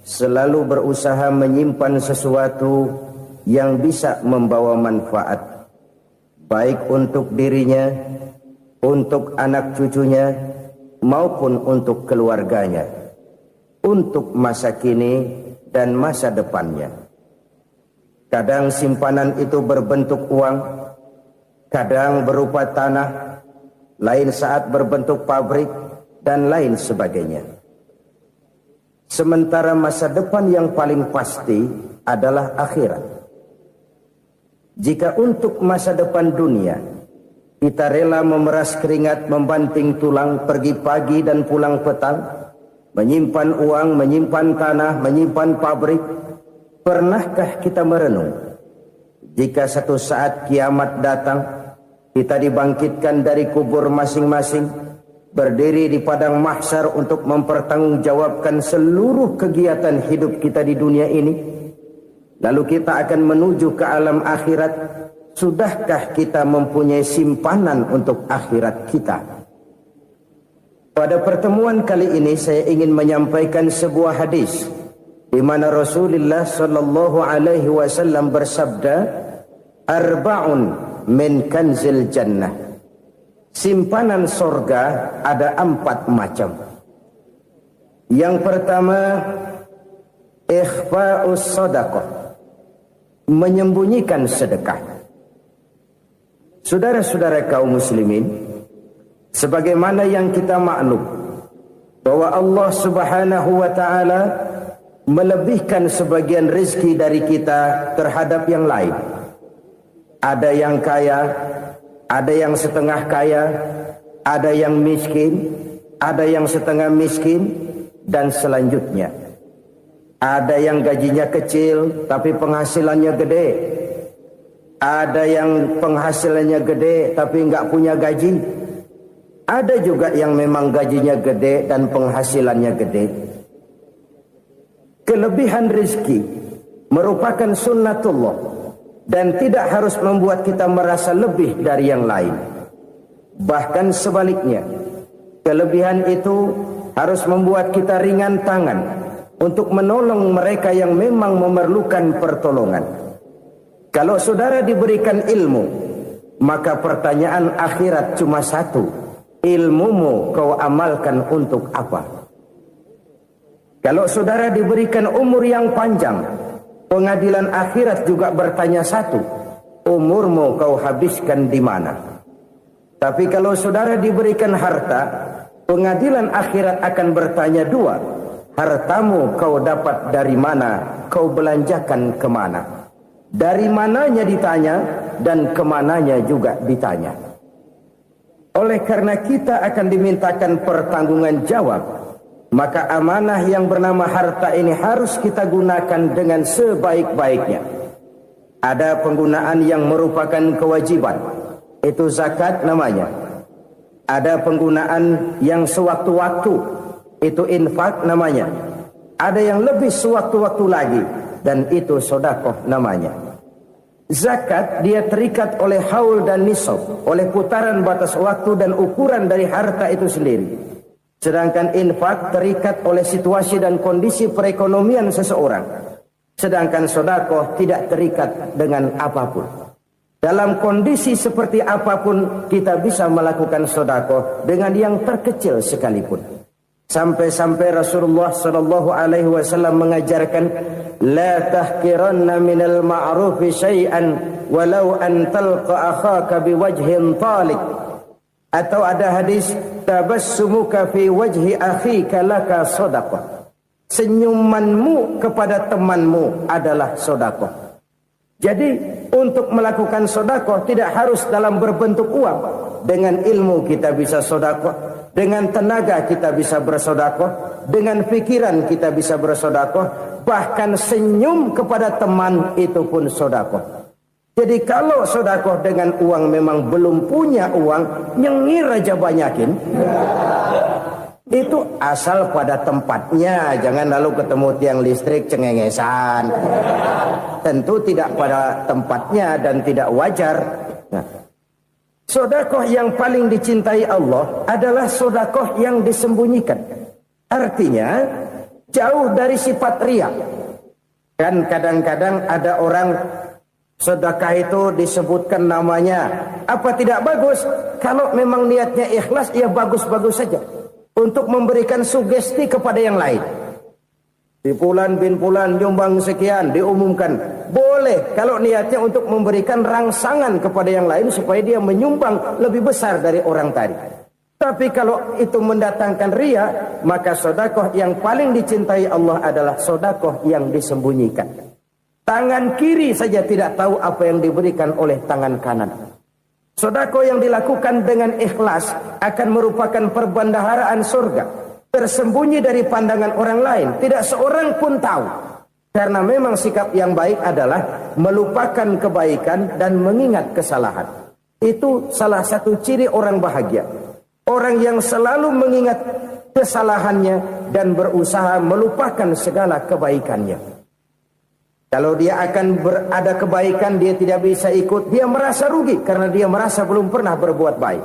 selalu berusaha menyimpan sesuatu yang bisa membawa manfaat, baik untuk dirinya, untuk anak cucunya, maupun untuk keluarganya, untuk masa kini dan masa depannya. Kadang simpanan itu berbentuk uang, kadang berupa tanah, lain saat berbentuk pabrik, dan lain sebagainya. Sementara masa depan yang paling pasti adalah akhirat. Jika untuk masa depan dunia kita rela memeras keringat, membanting tulang, pergi pagi dan pulang petang, menyimpan uang, menyimpan tanah, menyimpan pabrik, pernahkah kita merenung jika satu saat kiamat datang, kita dibangkitkan dari kubur masing-masing, berdiri di padang mahsyar untuk mempertanggungjawabkan seluruh kegiatan hidup kita di dunia ini, lalu kita akan menuju ke alam akhirat. Sudahkah kita mempunyai simpanan untuk akhirat kita? Pada pertemuan kali ini saya ingin menyampaikan sebuah hadis di mana Rasulullah sallallahu alaihi wasallam bersabda, "Arba'un min kanzil jannah." Simpanan sorga ada 4 macam. Yang pertama, ikhfa'us sadaqah, menyembunyikan sedekah. Saudara-saudara kaum muslimin, sebagaimana yang kita maklum bahwa Allah Subhanahu wa taala melebihkan sebagian rezeki dari kita terhadap yang lain. Ada yang kaya, ada yang setengah kaya, ada yang miskin, ada yang setengah miskin, dan selanjutnya. Ada yang gajinya kecil tapi penghasilannya gede. Ada yang penghasilannya gede tapi nggak punya gaji. Ada juga yang memang gajinya gede dan penghasilannya gede. Kelebihan rezeki merupakan sunnatullah dan tidak harus membuat kita merasa lebih dari yang lain. Bahkan sebaliknya, kelebihan itu harus membuat kita ringan tangan untuk menolong mereka yang memang memerlukan pertolongan. Kalau saudara diberikan ilmu, maka pertanyaan akhirat cuma satu: ilmumu kau amalkan untuk apa? Kalau saudara diberikan umur yang panjang, pengadilan akhirat juga bertanya satu: umurmu kau habiskan di mana? Tapi kalau saudara diberikan harta, pengadilan akhirat akan bertanya 2: hartamu kau dapat dari mana? Kau belanjakan kemana? Dari mananya ditanya dan kemananya juga ditanya. Oleh karena kita akan dimintakan pertanggungan jawab, maka amanah yang bernama harta ini harus kita gunakan dengan sebaik-baiknya. Ada penggunaan yang merupakan kewajiban, itu zakat namanya. Ada penggunaan yang sewaktu-waktu, itu infak namanya. Ada yang lebih sewaktu-waktu lagi, dan itu sedekah namanya. Zakat dia terikat oleh haul dan nisab, oleh putaran batas waktu dan ukuran dari harta itu sendiri. Sedangkan infak terikat oleh situasi dan kondisi perekonomian seseorang. Sedangkan sedekah tidak terikat dengan apapun. Dalam kondisi seperti apapun kita bisa melakukan sedekah dengan yang terkecil sekalipun. Sampai-sampai Rasulullah sallallahu alaihi wasallam mengajarkan, la tahqiranna minal ma'rufi syai'an walau an talqa akhaka biwajhin talik. Atau ada hadis, tabassumuka fi wajhi akhika laka shadaqah. Senyumanmu kepada temanmu adalah sedekah. Jadi untuk melakukan sedekah tidak harus dalam berbentuk uang. Dengan ilmu kita bisa sedekah. Dengan tenaga kita bisa bersedekah, dengan pikiran kita bisa bersedekah, bahkan senyum kepada teman itu pun sedekah. Jadi kalau sedekah dengan uang memang belum punya uang, nyengir aja banyakin. Itu asal pada tempatnya, jangan lalu ketemu tiang listrik cengengesan. Tentu tidak pada tempatnya dan tidak wajar. Nah, sedekah yang paling dicintai Allah adalah sedekah yang disembunyikan. Artinya, jauh dari sifat riya. Kan kadang-kadang ada orang sedekah itu disebutkan namanya, apa tidak bagus? Kalau memang niatnya ikhlas, ya bagus-bagus saja. Untuk memberikan sugesti kepada yang lain. Di Fulan bin Fulan nyumbang sekian, diumumkan. Boleh kalau niatnya untuk memberikan rangsangan kepada yang lain supaya dia menyumbang lebih besar dari orang tadi. Tapi kalau itu mendatangkan riya, maka sedekah yang paling dicintai Allah adalah sedekah yang disembunyikan. Tangan kiri saja tidak tahu apa yang diberikan oleh tangan kanan. Sedekah yang dilakukan dengan ikhlas akan merupakan perbendaharaan surga, tersembunyi dari pandangan orang lain, tidak seorang pun tahu. Karena memang sikap yang baik adalah melupakan kebaikan dan mengingat kesalahan. Itu salah satu ciri orang bahagia. Orang yang selalu mengingat kesalahannya dan berusaha melupakan segala kebaikannya. Kalau dia akan berada kebaikan, dia tidak bisa ikut, dia merasa rugi karena dia merasa belum pernah berbuat baik.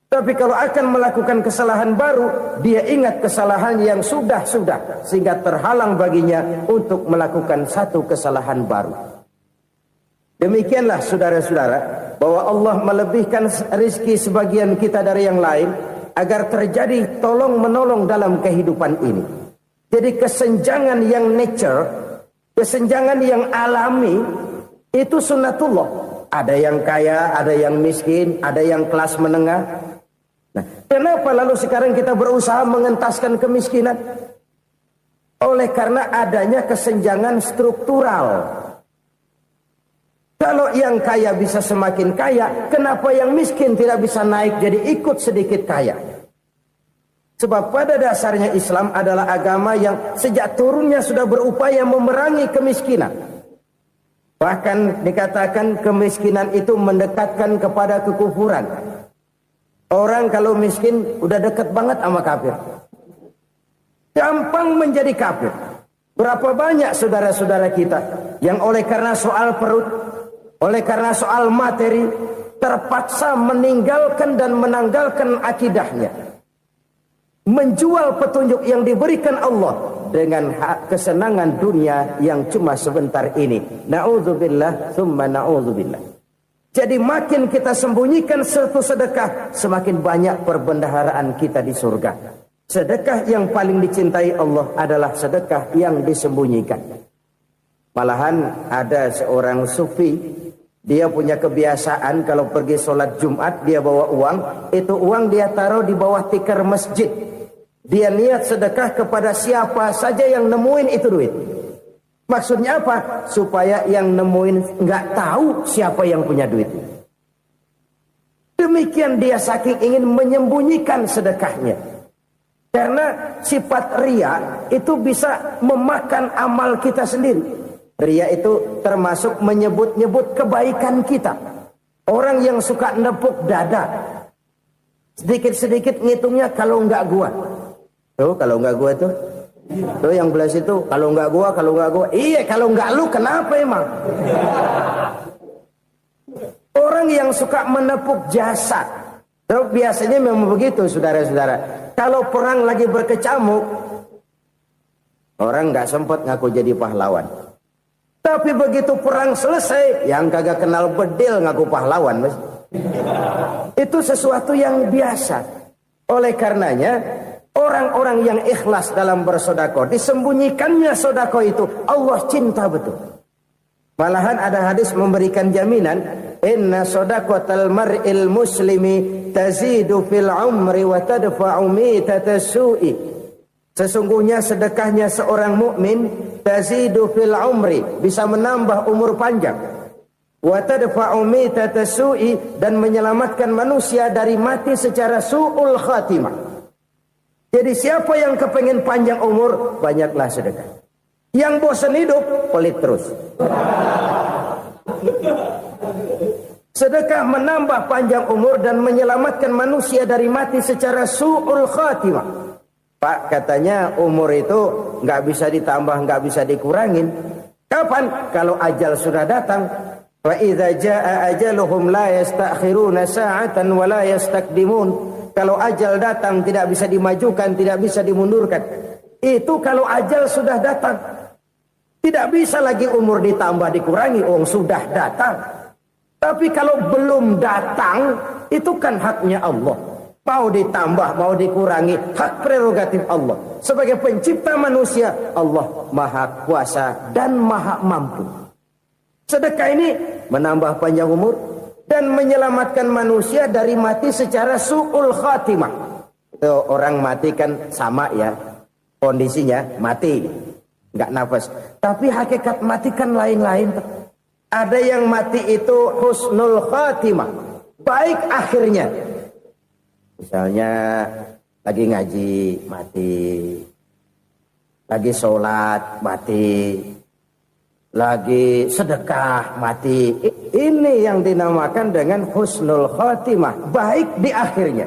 Tapi kalau akan melakukan kesalahan baru, dia ingat kesalahan yang sudah-sudah, sehingga terhalang baginya untuk melakukan satu kesalahan baru. Demikianlah saudara-saudara, bahwa Allah melebihkan rizki sebagian kita dari yang lain, agar terjadi tolong-menolong dalam kehidupan ini. Jadi kesenjangan yang nature, kesenjangan yang alami, itu sunnatullah. Ada yang kaya, ada yang miskin, ada yang kelas menengah. Nah, kenapa lalu sekarang kita berusaha mengentaskan kemiskinan? Oleh karena adanya kesenjangan struktural. Kalau yang kaya bisa semakin kaya, kenapa yang miskin tidak bisa naik jadi ikut sedikit kaya? Sebab pada dasarnya Islam adalah agama yang sejak turunnya sudah berupaya memerangi kemiskinan. Bahkan dikatakan kemiskinan itu mendekatkan kepada kekufuran. Orang kalau miskin udah dekat banget sama kafir. Gampang menjadi kafir. Berapa banyak saudara-saudara kita yang oleh karena soal perut, oleh karena soal materi, terpaksa meninggalkan dan menanggalkan akidahnya. Menjual petunjuk yang diberikan Allah dengan kesenangan dunia yang cuma sebentar ini. Na'udzubillah, thumma na'udzubillah. Jadi makin kita sembunyikan satu sedekah, semakin banyak perbendaharaan kita di surga. Sedekah yang paling dicintai Allah adalah sedekah yang disembunyikan. Malahan ada seorang sufi, dia punya kebiasaan kalau pergi sholat Jumat dia bawa uang, itu uang dia taruh di bawah tikar masjid. Dia niat sedekah kepada siapa saja yang nemuin itu duit. Maksudnya apa? Supaya yang nemuin nggak tahu siapa yang punya duit. Demikian dia saking ingin menyembunyikan sedekahnya. Karena sifat riya itu bisa memakan amal kita sendiri. Riya itu termasuk menyebut-nyebut kebaikan kita. Orang yang suka nepuk dada, sedikit-sedikit ngitungnya kalau nggak gua. Tuh kalau nggak gua tuh yang belah situ, kalau nggak gua. Iya, kalau nggak lu kenapa emang? Orang yang suka menepuk jasad, tuh biasanya memang begitu, saudara-saudara. Kalau perang lagi berkecamuk, orang nggak sempat ngaku jadi pahlawan. Tapi begitu perang selesai, yang kagak kenal bedil ngaku pahlawan, mas. Itu sesuatu yang biasa. Oleh karenanya, orang-orang yang ikhlas dalam bersedekah, disembunyikannya sedekah itu, Allah cinta betul. Malahan ada hadis memberikan jaminan, inna sedaqatal mar'il muslimi tazidu fil umri wa tadfa'u mitatas su'i. Sesungguhnya sedekahnya seorang mukmin tazidu fil umri, bisa menambah umur panjang. Wa tadfa'u mitatas su'i, dan menyelamatkan manusia dari mati secara su'ul khatimah. Jadi siapa yang kepengen panjang umur, banyaklah sedekah. Yang bosan hidup, pelit terus. Sedekah menambah panjang umur dan menyelamatkan manusia dari mati secara su'ul khatimah. Pak, katanya umur itu nggak bisa ditambah, nggak bisa dikurangin. Kapan? Kalau ajal sudah datang. Wa idza jaa ajaluhum la yastakhiruna sa'atan wa la yastakdimun. Kalau ajal datang tidak bisa dimajukan, tidak bisa dimundurkan. Itu kalau ajal sudah datang. Tidak bisa lagi umur ditambah dikurangi, sudah datang. Tapi kalau belum datang, itu kan haknya Allah. Mau ditambah, mau dikurangi, hak prerogatif Allah. Sebagai pencipta manusia, Allah Maha Kuasa dan Maha Mampu. Sedekah ini menambah panjang umur dan menyelamatkan manusia dari mati secara su'ul khatimah. Itu orang mati kan sama ya, kondisinya mati, nggak nafas. Tapi hakikat mati kan lain-lain. Ada yang mati itu husnul khatimah, baik akhirnya. Misalnya lagi ngaji mati, lagi sholat mati, lagi sedekah mati. Ini yang dinamakan dengan husnul khatimah, baik di akhirnya.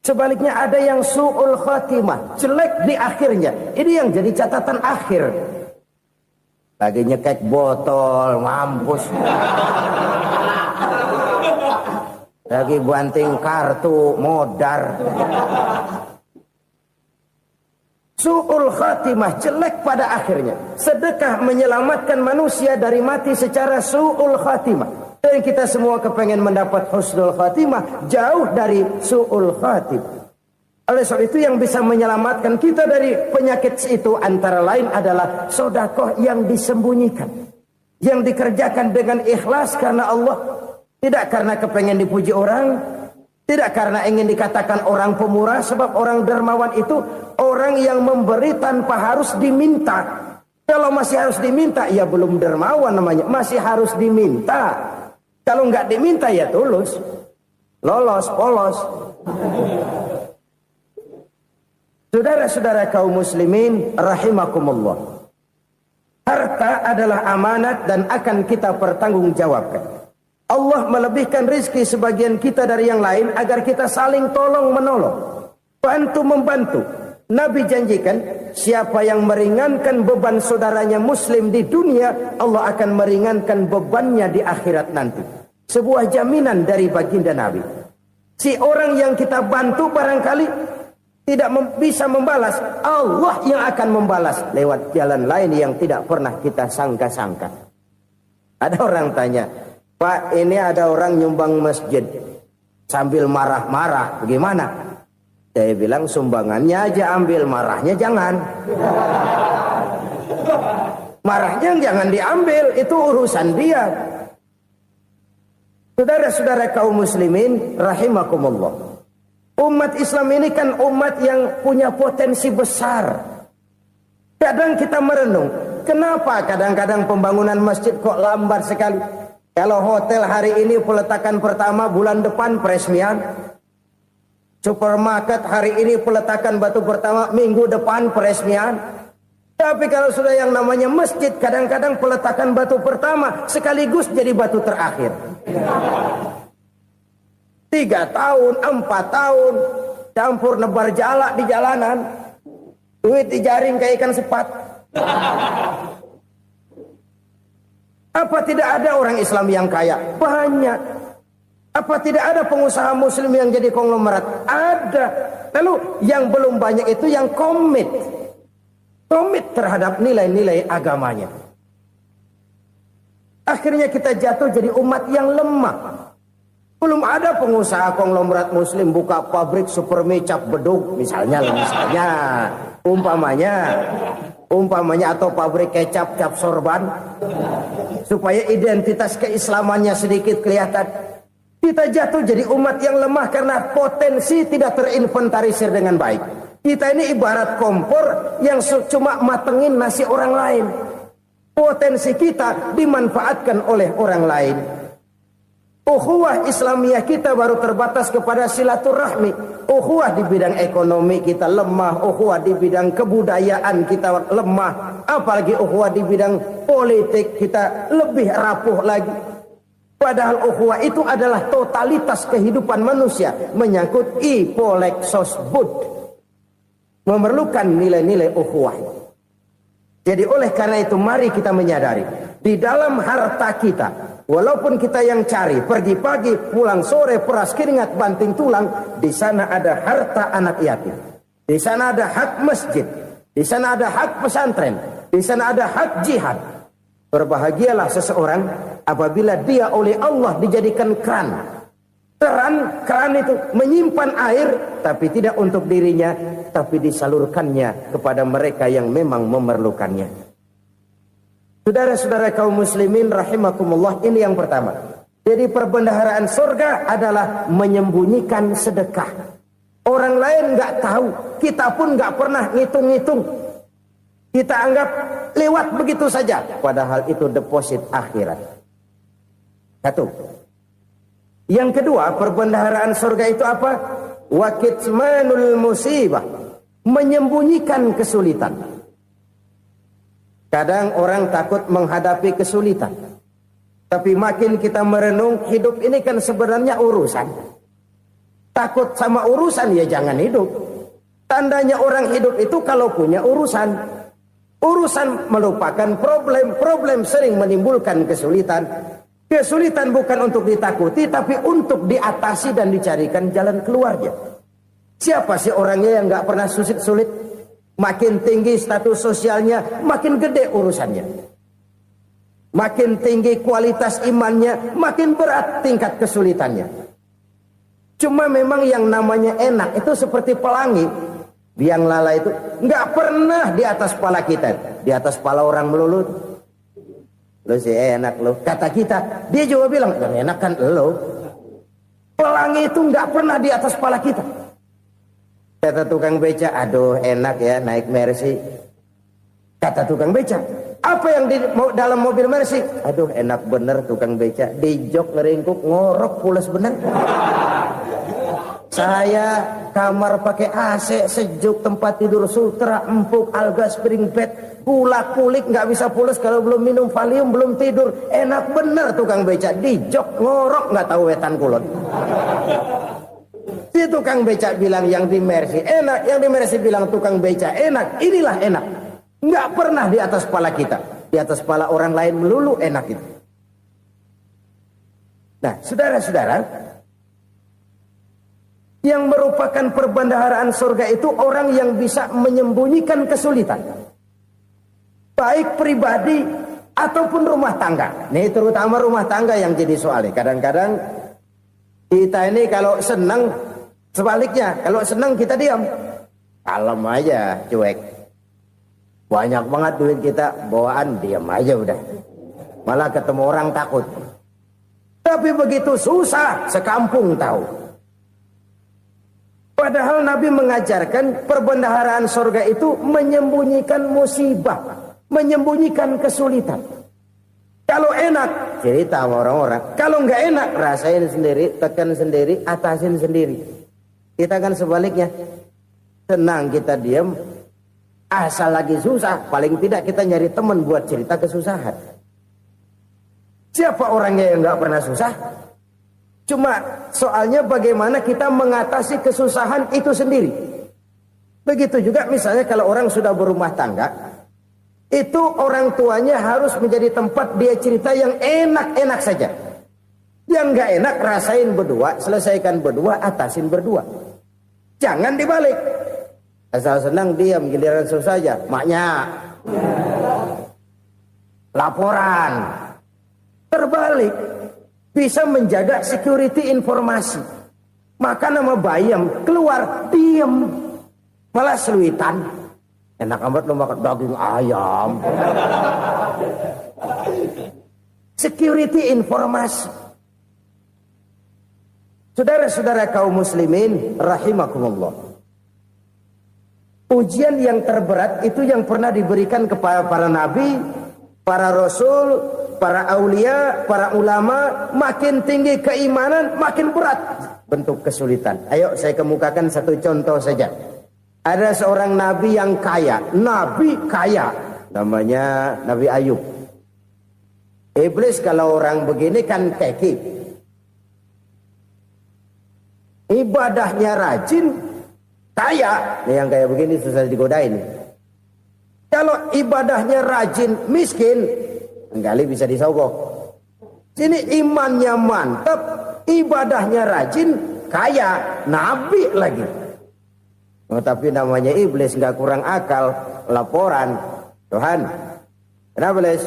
Sebaliknya ada yang su'ul khatimah, jelek di akhirnya. Ini yang jadi catatan akhir. Lagi nyekek botol, mampus. Lagi banting kartu, modar. Su'ul khatimah, jelek pada akhirnya. Sedekah menyelamatkan manusia dari mati secara su'ul khatimah. Dan kita semua kepengen mendapat husnul khatimah, jauh dari su'ul khatimah. Oleh sebab itu yang bisa menyelamatkan kita dari penyakit itu antara lain adalah sedekah yang disembunyikan. Yang dikerjakan dengan ikhlas karena Allah. Tidak karena kepengen dipuji orang, tidak karena ingin dikatakan orang pemurah, sebab orang dermawan itu orang yang memberi tanpa harus diminta. Kalau masih harus diminta, ya belum dermawan namanya, masih harus diminta. Kalau nggak diminta ya tulus, lolos, polos. Saudara-saudara kaum muslimin rahimakumullah. Harta adalah amanat dan akan kita pertanggungjawabkan. Allah melebihkan rizki sebagian kita dari yang lain agar kita saling tolong menolong, bantu membantu. Nabi janjikan siapa yang meringankan beban saudaranya muslim di dunia, Allah akan meringankan bebannya di akhirat nanti. Sebuah jaminan dari baginda Nabi. Si orang yang kita bantu barangkali tidak bisa membalas, Allah yang akan membalas lewat jalan lain yang tidak pernah kita sangka-sangka. Ada orang tanya, Pak, ini ada orang nyumbang masjid sambil marah-marah, bagaimana? Saya bilang sumbangannya aja ambil, marahnya jangan. Marahnya jangan diambil, itu urusan dia. Saudara-saudara kaum muslimin rahimakumullah. Umat Islam ini kan umat yang punya potensi besar. Kadang kita merenung, kenapa kadang-kadang pembangunan masjid kok lambat sekali? Kalau hotel hari ini peletakan pertama, bulan depan peresmian. Supermarket hari ini peletakan batu pertama, minggu depan peresmian. Tapi kalau sudah yang namanya masjid, kadang-kadang peletakan batu pertama sekaligus jadi batu terakhir. 3 tahun, 4 tahun, campur nebar jalak di jalanan, duit dijaring kayak ikan sepat. Apa tidak ada orang Islam yang kaya? Banyak. Apa tidak ada pengusaha muslim yang jadi konglomerat? Ada. Lalu yang belum banyak itu yang komit terhadap nilai-nilai agamanya. Akhirnya kita jatuh jadi umat yang lemah. Belum ada pengusaha konglomerat muslim buka pabrik supermi cap beduk misalnya umpamanya atau pabrik kecap cap sorban supaya identitas keislamannya sedikit kelihatan. Kita jatuh jadi umat yang lemah karena potensi tidak terinventarisir dengan baik. Kita ini ibarat kompor yang cuma matengin nasi orang lain. Potensi kita dimanfaatkan oleh orang lain. Ukhuwah Islamiyah kita baru terbatas kepada silaturahmi. Ukhuwah di bidang ekonomi kita lemah, ukhuwah di bidang kebudayaan kita lemah, apalagi ukhuwah di bidang politik kita lebih rapuh lagi. Padahal ukhuwah itu adalah totalitas kehidupan manusia, menyangkut ipolek sosbud, memerlukan nilai-nilai ukhuwah. Jadi oleh karena itu mari kita menyadari di dalam harta kita, walaupun kita yang cari, pergi pagi, pulang sore, peras keringat, banting tulang, di sana ada harta anak yatim. Di sana ada hak masjid. Di sana ada hak pesantren, di sana ada hak jihad. Berbahagialah seseorang apabila dia oleh Allah dijadikan keran. Keran itu menyimpan air, tapi tidak untuk dirinya, tapi disalurkannya kepada mereka yang memang memerlukannya. Saudara-saudara kaum muslimin rahimakumullah, ini yang pertama. Jadi perbendaharaan surga adalah menyembunyikan sedekah. Orang lain nggak tahu, kita pun nggak pernah ngitung-ngitung. Kita anggap lewat begitu saja, padahal itu deposit akhirat. Satu. Yang kedua, perbendaharaan surga itu apa? Wa kitmanul musibah, menyembunyikan kesulitan. Kadang orang takut menghadapi kesulitan. Tapi makin kita merenung, hidup ini kan sebenarnya urusan. Takut sama urusan, ya jangan hidup. Tandanya orang hidup itu kalau punya urusan. Urusan melupakan problem. Problem sering menimbulkan kesulitan. Kesulitan bukan untuk ditakuti, tapi untuk diatasi dan dicarikan jalan keluarnya. Siapa sih orangnya yang gak pernah sulit-sulit? Makin tinggi status sosialnya, makin gede urusannya. Makin tinggi kualitas imannya, makin berat tingkat kesulitannya. Cuma memang yang namanya enak itu seperti pelangi. Biang lala itu nggak pernah di atas kepala kita, di atas kepala orang melulu. Lo sih enak lo, kata kita. Dia juga bilang yang enak kan lo. Pelangi itu nggak pernah di atas kepala kita. Kata tukang beca, aduh enak ya naik Mercy. Kata tukang beca, apa yang di dalam mobil Mercy? Aduh enak bener tukang beca, di jok ngeringkuk ngorok pulas bener. Saya kamar pakai AC sejuk, tempat tidur sutra empuk, alga spring bed, kulak kulik nggak bisa pulas kalau belum minum Valium, belum tidur. Enak bener tukang beca, di jok ngorok nggak tahu wetan kulon. Si tukang beca bilang yang di Mercy enak, yang di Mercy bilang tukang beca enak. Inilah enak. Nggak pernah di atas kepala kita, di atas kepala orang lain melulu enak itu. Nah, saudara-saudara, yang merupakan perbendaharaan surga itu orang yang bisa menyembunyikan kesulitan, baik pribadi ataupun rumah tangga. Nih terutama rumah tangga yang jadi soalnya. Kadang-kadang kita ini kalau senang, sebaliknya kalau senang kita diam, kalem aja, cuek. Banyak banget duit kita, bawaan diam aja udah. Malah ketemu orang takut. Tapi begitu susah, sekampung tahu. Padahal Nabi mengajarkan perbendaharaan surga itu menyembunyikan musibah, menyembunyikan kesulitan. Kalau enak, cerita sama orang-orang. Kalau nggak enak, rasain sendiri, tekan sendiri, atasin sendiri. Kita kan sebaliknya. Tenang kita diam, asal lagi susah, paling tidak kita nyari teman buat cerita kesusahan. Siapa orangnya yang nggak pernah susah? Cuma soalnya bagaimana kita mengatasi kesusahan itu sendiri. Begitu juga misalnya kalau orang sudah berumah tangga, itu orang tuanya harus menjadi tempat dia cerita yang enak-enak saja. Yang nggak enak rasain berdua, selesaikan berdua, atasin berdua. Jangan dibalik. Asal senang diam, giliran susah saja. Maknya laporan. Terbalik. Bisa menjaga security informasi. Maka nama bayam keluar diam, malah seluitan. Enak amat lo makan daging ayam. Security informasi. Saudara-saudara kaum muslimin rahimakumullah. Ujian yang terberat itu yang pernah diberikan kepada para nabi, para rasul, para aulia, para ulama. Makin tinggi keimanan, makin berat bentuk kesulitan. Ayo saya kemukakan satu contoh saja. Ada seorang nabi yang kaya, nabi kaya, namanya Nabi Ayub. Iblis kalau orang begini kan keki, ibadahnya rajin, kaya. Nih yang kayak begini susah digodain. Kalau ibadahnya rajin, miskin, kali bisa disogok. Sini imannya mantap, ibadahnya rajin, kaya, nabi lagi. Tapi namanya iblis, nggak kurang akal. Laporan, Tuhan, kenapa Les?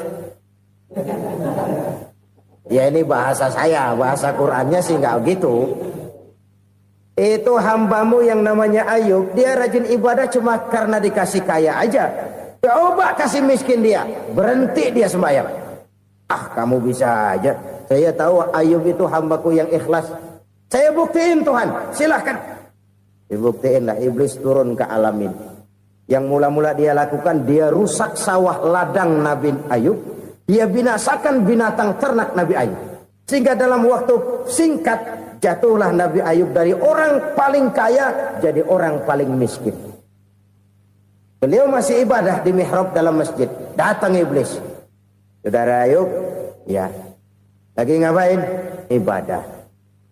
Ya ini bahasa saya, bahasa Qurannya sih nggak gitu. Itu hambamu yang namanya Ayub, dia rajin ibadah cuma karena dikasih kaya aja. Coba kasih miskin dia, berhenti dia sembahyang. Ah, kamu bisa aja. Saya tahu Ayub itu hambaku yang ikhlas. Saya buktiin Tuhan, silahkan. Dibuktiin lah, iblis turun ke alam ini. Yang mula-mula dia lakukan, dia rusak sawah ladang Nabi Ayub. Dia binasakan binatang ternak Nabi Ayub. Sehingga dalam waktu singkat, jatuhlah Nabi Ayub dari orang paling kaya, jadi orang paling miskin. Beliau masih ibadah di mihrab dalam masjid. Datang iblis. Saudara Ayub, ya. Lagi ngapain? Ibadah.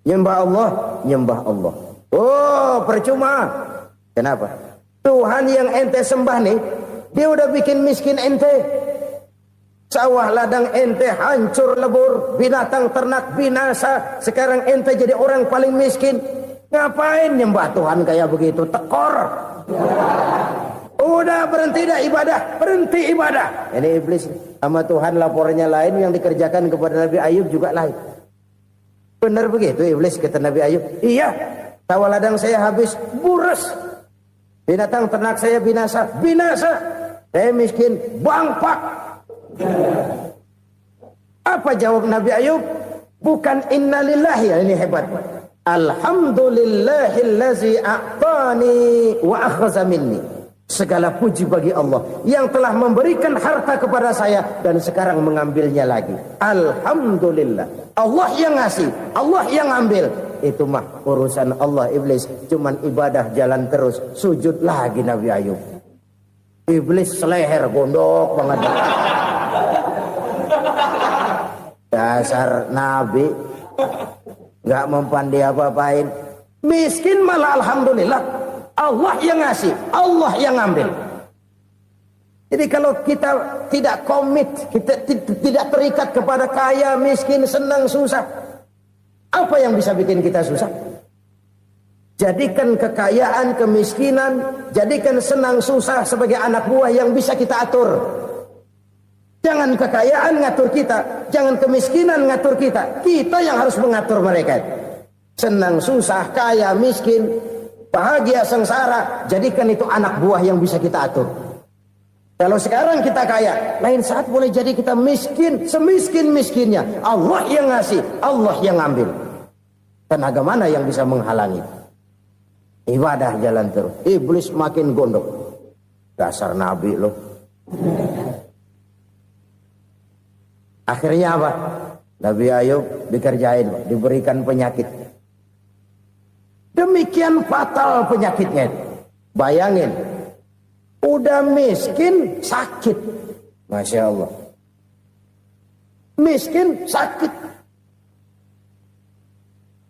Nyembah Allah, nyembah Allah. Oh, percuma. Kenapa? Tuhan yang ente sembah nih, dia udah bikin miskin ente. Sawah ladang ente hancur lebur, binatang ternak binasa. Sekarang ente jadi orang paling miskin. Ngapain nyembah Tuhan kayak begitu? Tekor. Udah berhenti dah ibadah, berhenti ibadah. Ini iblis sama Tuhan laporannya lain, yang dikerjakan kepada Nabi Ayub juga lain. Benar begitu iblis, kata Nabi Ayub. Iya, sawah ladang saya habis, buras. Binatang ternak saya binasa, binasa. Saya miskin, bangpak. Apa jawab Nabi Ayub? Bukan innalillahi, ya ini hebat. Alhamdulillahillazi a'tani wa akhza minni. Segala puji bagi Allah yang telah memberikan harta kepada saya dan sekarang mengambilnya lagi. Alhamdulillah. Allah yang ngasih, Allah yang ambil. Itu mah urusan Allah. Iblis cuman ibadah jalan terus, sujud lagi Nabi Ayub. Iblis seleher gondok banget. Dasar Nabi nggak mempan dia apa-apain. Miskin malah alhamdulillah. Allah yang ngasih, Allah yang ambil. Jadi kalau kita tidak komit, kita tidak terikat kepada kaya, miskin, senang, susah, apa yang bisa bikin kita susah? Jadikan kekayaan, kemiskinan, jadikan senang, susah sebagai anak buah yang bisa kita atur. Jangan kekayaan ngatur kita, jangan kemiskinan ngatur kita. Kita yang harus mengatur mereka. Senang, susah, kaya, miskin, bahagia, sengsara, jadikan itu anak buah yang bisa kita atur. Kalau sekarang kita kaya, lain saat boleh jadi kita miskin, semiskin-miskinnya. Allah yang ngasih, Allah yang ambil. Tenaga mana yang bisa menghalangi? Ibadah jalan terus. Iblis makin gondok. Dasar Nabi loh. Akhirnya apa? Nabi Ayub dikerjain, diberikan penyakit. Demikian fatal penyakitnya. Bayangin, udah miskin sakit. Masya Allah. Miskin sakit.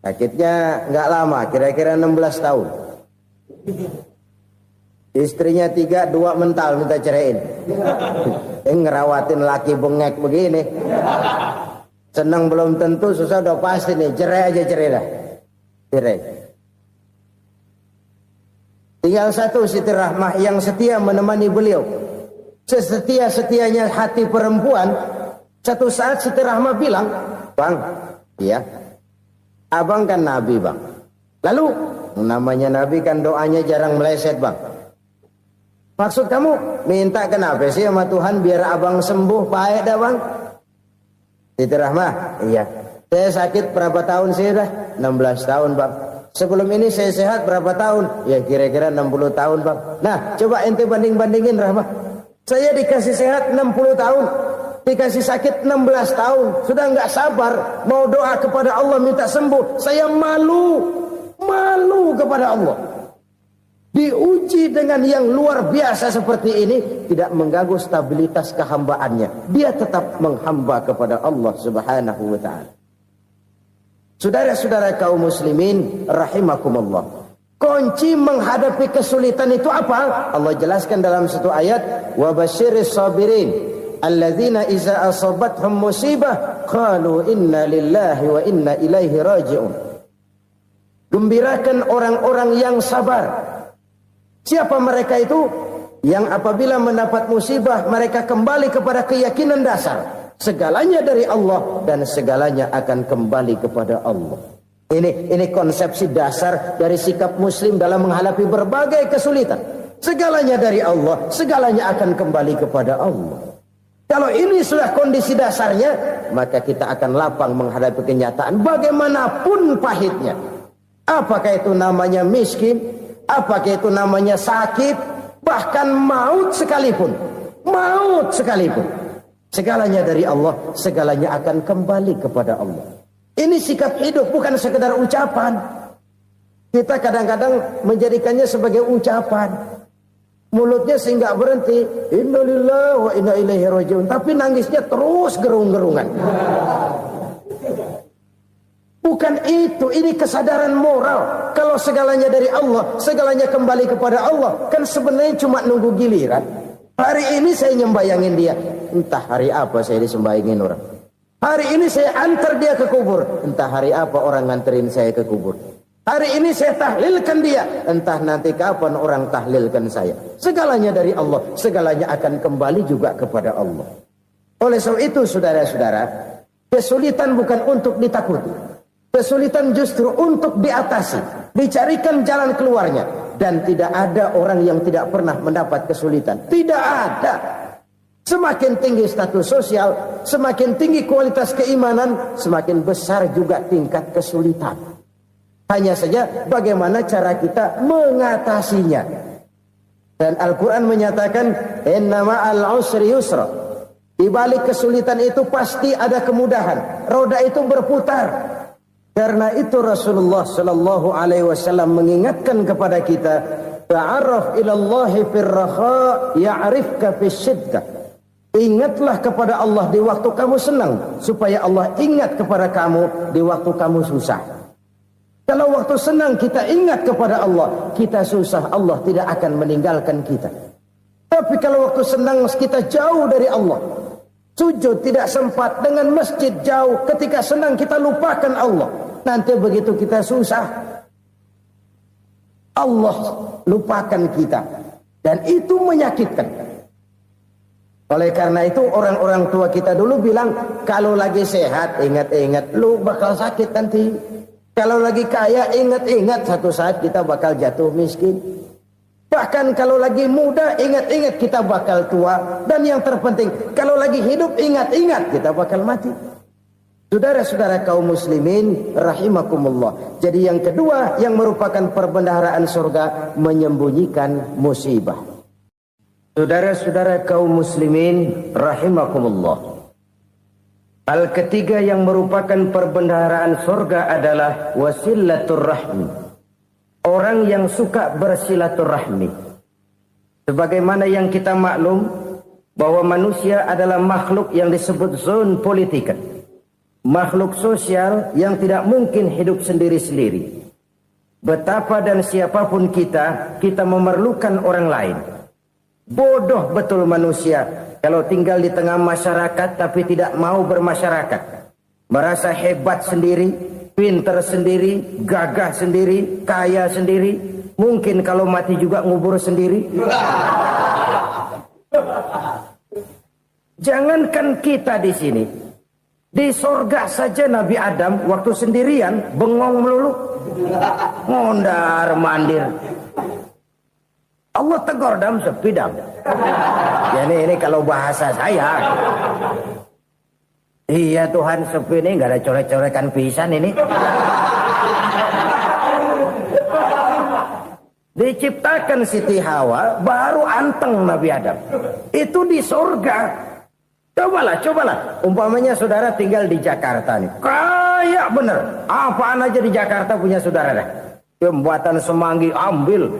Sakitnya nggak lama, kira-kira 16 tahun. Istrinya 3, 2 mental minta ceraiin. Ngerawatin laki bengek begini. Senang belum tentu, susah udah pasti nih. Cerai aja, cerai dah. Cerai. Tinggal satu Siti Rahmah yang setia menemani beliau. Sesetia-setianya hati perempuan. Satu saat Siti Rahmah bilang, "Bang, iya, abang kan Nabi, Bang. Lalu, namanya Nabi kan doanya jarang meleset, Bang. Maksud kamu minta kenapa sih sama Tuhan biar abang sembuh, baik dah, Bang?" Siti Rahmah, iya. Saya sakit berapa tahun sih dah? 16 tahun, Bang. Sebelum ini saya sehat berapa tahun? Ya kira-kira 60 tahun, Bang. Nah, coba ente banding-bandingin, Rahmah. Saya dikasih sehat 60 tahun. Dikasih sakit 16 tahun. Sudah nggak sabar. Mau doa kepada Allah minta sembuh. Saya malu. Malu kepada Allah. Diuji dengan yang luar biasa seperti ini. Tidak mengganggu stabilitas kehambaannya. Dia tetap menghamba kepada Allah subhanahu wa ta'ala. Saudara-saudara kaum muslimin rahimakumullah. Kunci menghadapi kesulitan itu apa? Allah jelaskan dalam satu ayat, wa basyiris sabirin alladzina iza asabathum musibah qalu inna lillahi wa inna ilaihi raji'un. Gembirakan orang-orang yang sabar Siapa mereka itu? Yang apabila mendapat musibah mereka kembali kepada keyakinan dasar, segalanya dari Allah dan segalanya akan kembali kepada Allah. Ini konsepsi dasar dari sikap muslim dalam menghadapi berbagai kesulitan. Segalanya dari Allah, segalanya akan kembali kepada Allah. Kalau ini sudah kondisi dasarnya, maka kita akan lapang menghadapi kenyataan bagaimanapun pahitnya. Apakah itu namanya miskin, apakah itu namanya sakit, bahkan maut sekalipun. Maut sekalipun. Segalanya dari Allah, segalanya akan kembali kepada Allah. Ini sikap hidup, bukan sekedar ucapan. Kita kadang-kadang menjadikannya sebagai ucapan. Mulutnya sehingga berhenti, innalillahi wa inna ilaihi rajiun, tapi nangisnya terus gerung-gerungan. Bukan itu, ini kesadaran moral. Kalau segalanya dari Allah, segalanya kembali kepada Allah, kan sebenarnya cuma nunggu giliran. Hari ini saya nyembayangin dia, entah hari apa saya disembayangin orang. Hari ini saya antar dia ke kubur, entah hari apa orang nganterin saya ke kubur. Hari ini saya tahlilkan dia, entah nanti kapan orang tahlilkan saya. Segalanya dari Allah, segalanya akan kembali juga kepada Allah. Oleh sebab itu saudara-saudara, kesulitan bukan untuk ditakuti. Kesulitan justru untuk diatasi, dicarikan jalan keluarnya. Dan tidak ada orang yang tidak pernah mendapat kesulitan. Tidak ada. Semakin tinggi status sosial, semakin tinggi kualitas keimanan, semakin besar juga tingkat kesulitan. Hanya saja bagaimana cara kita mengatasinya. Dan Al-Quran menyatakan, inna ma'al usri yusra. Di balik kesulitan itu pasti ada kemudahan. Roda itu berputar. Karena itu Rasulullah sallallahu alaihi wasallam mengingatkan kepada kita, ta'arraf ilallahi fir rakha ya'rifka fis syiddah. Ingatlah kepada Allah di waktu kamu senang, supaya Allah ingat kepada kamu di waktu kamu susah. Kalau waktu senang kita ingat kepada Allah, kita susah, Allah tidak akan meninggalkan kita. Tapi kalau waktu senang kita jauh dari Allah, sujud tidak sempat, dengan masjid jauh, ketika senang kita lupakan Allah. Nanti begitu kita susah, Allah lupakan kita. Dan itu menyakitkan. Oleh karena itu orang-orang tua kita dulu bilang, kalau lagi sehat ingat-ingat lu bakal sakit nanti. Kalau lagi kaya ingat-ingat satu saat kita bakal jatuh miskin. Bahkan kalau lagi muda ingat-ingat kita bakal tua. Dan yang terpenting kalau lagi hidup ingat-ingat kita bakal mati. Saudara-saudara kaum muslimin rahimakumullah. Jadi yang kedua yang merupakan perbendaharaan surga, menyembunyikan musibah. Saudara-saudara kaum muslimin rahimakumullah. Hal ketiga yang merupakan perbendaharaan surga adalah wasilatur rahmi. Orang yang suka bersilaturahmi. Sebagaimana yang kita maklum bahwa manusia adalah makhluk yang disebut zon politika. Makhluk sosial yang tidak mungkin hidup sendiri-sendiri. Betapa dan siapapun kita memerlukan orang lain. Bodoh betul manusia kalau tinggal di tengah masyarakat tapi tidak mau bermasyarakat. Merasa hebat sendiri, pintar sendiri, gagah sendiri, kaya sendiri. Mungkin kalau mati juga ngubur sendiri. Jangankan kita di sini, di sorga saja Nabi Adam waktu sendirian bengong melulu, ngondar mandir. Allah tegur dam sepi dam. Ya ini kalau bahasa saya. Iya Tuhan sepi ini nggak ada coret-coretan pisan ini. Diciptakan Siti Hawa baru anteng Nabi Adam. Itu di surga. Cobalah. Umpamanya saudara tinggal di Jakarta nih. Kayak bener. Apaan aja di Jakarta punya saudara dah. Jembatan Semanggi ambil.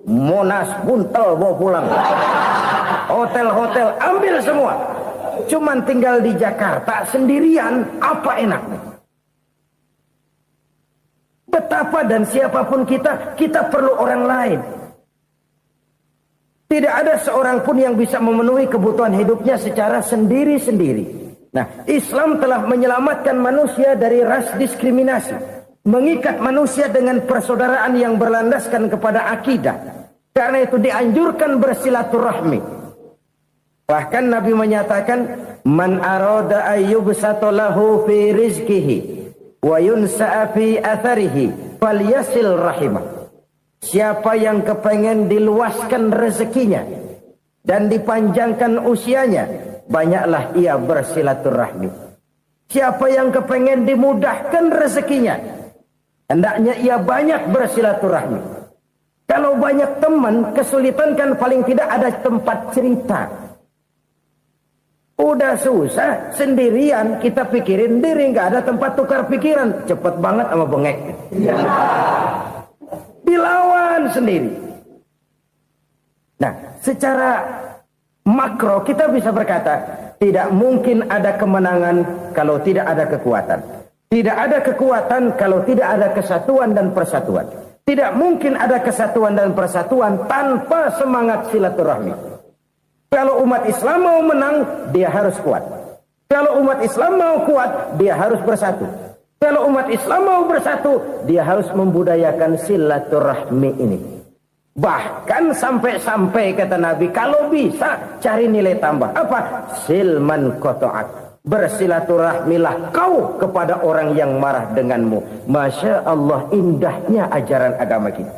Monas buntel bawa pulang. Hotel-hotel ambil semua. Cuman tinggal di Jakarta sendirian, apa enaknya? Betapa dan siapapun kita perlu orang lain. Tidak ada seorang pun yang bisa memenuhi kebutuhan hidupnya secara sendiri-sendiri. Nah, Islam telah menyelamatkan manusia dari ras diskriminasi. Mengikat manusia dengan persaudaraan yang berlandaskan kepada akidah. Karena itu dianjurkan bersilaturahmi. Bahkan Nabi menyatakan, man arada ayyubsata lahu fi rizqihi wa yunsa'a fi atharihi falyasil rahimah. Siapa yang kepengen diluaskan rezekinya dan dipanjangkan usianya, banyaklah ia bersilaturahmi. Siapa yang kepengen dimudahkan rezekinya, hendaknya ia banyak bersilaturahmi. Kalau banyak teman, kesulitan kan paling tidak ada tempat cerita. Udah susah, sendirian kita pikirin diri, nggak ada tempat tukar pikiran. Cepet banget sama bengek. Dilawan sendiri. Nah, secara makro kita bisa berkata, tidak mungkin ada kemenangan kalau tidak ada kekuatan. Tidak ada kekuatan kalau tidak ada kesatuan dan persatuan. Tidak mungkin ada kesatuan dan persatuan tanpa semangat silaturahmi. Kalau umat Islam mau menang, dia harus kuat. Kalau umat Islam mau kuat, dia harus bersatu. Kalau umat Islam mau bersatu, dia harus membudayakan silaturahmi ini. Bahkan sampai-sampai kata Nabi, kalau bisa cari nilai tambah. Apa? Silman qata'ak. Bersilaturahmilah kau kepada orang yang marah denganmu. Masya Allah, indahnya ajaran agama kita.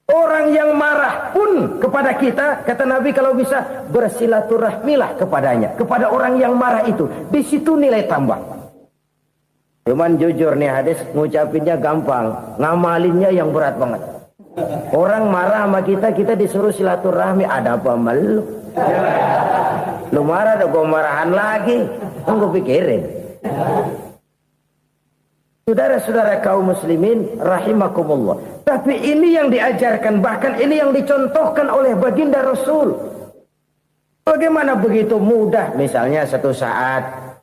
Orang yang marah pun kepada kita, kata Nabi, kalau bisa bersilaturahmilah kepadanya. Kepada orang yang marah itu. Di situ nilai tambah. Cuman jujur nih hadis, ngucapinnya gampang, ngamalinnya yang berat banget. Orang marah sama kita, kita disuruh silaturahmi. Ada apa malu? Lu marah, ada gue marahan lagi. Gue pikirin. Saudara-saudara kaum muslimin rahimakumullah. Tapi ini yang diajarkan, bahkan ini yang dicontohkan oleh baginda Rasul. Bagaimana begitu mudah, misalnya satu saat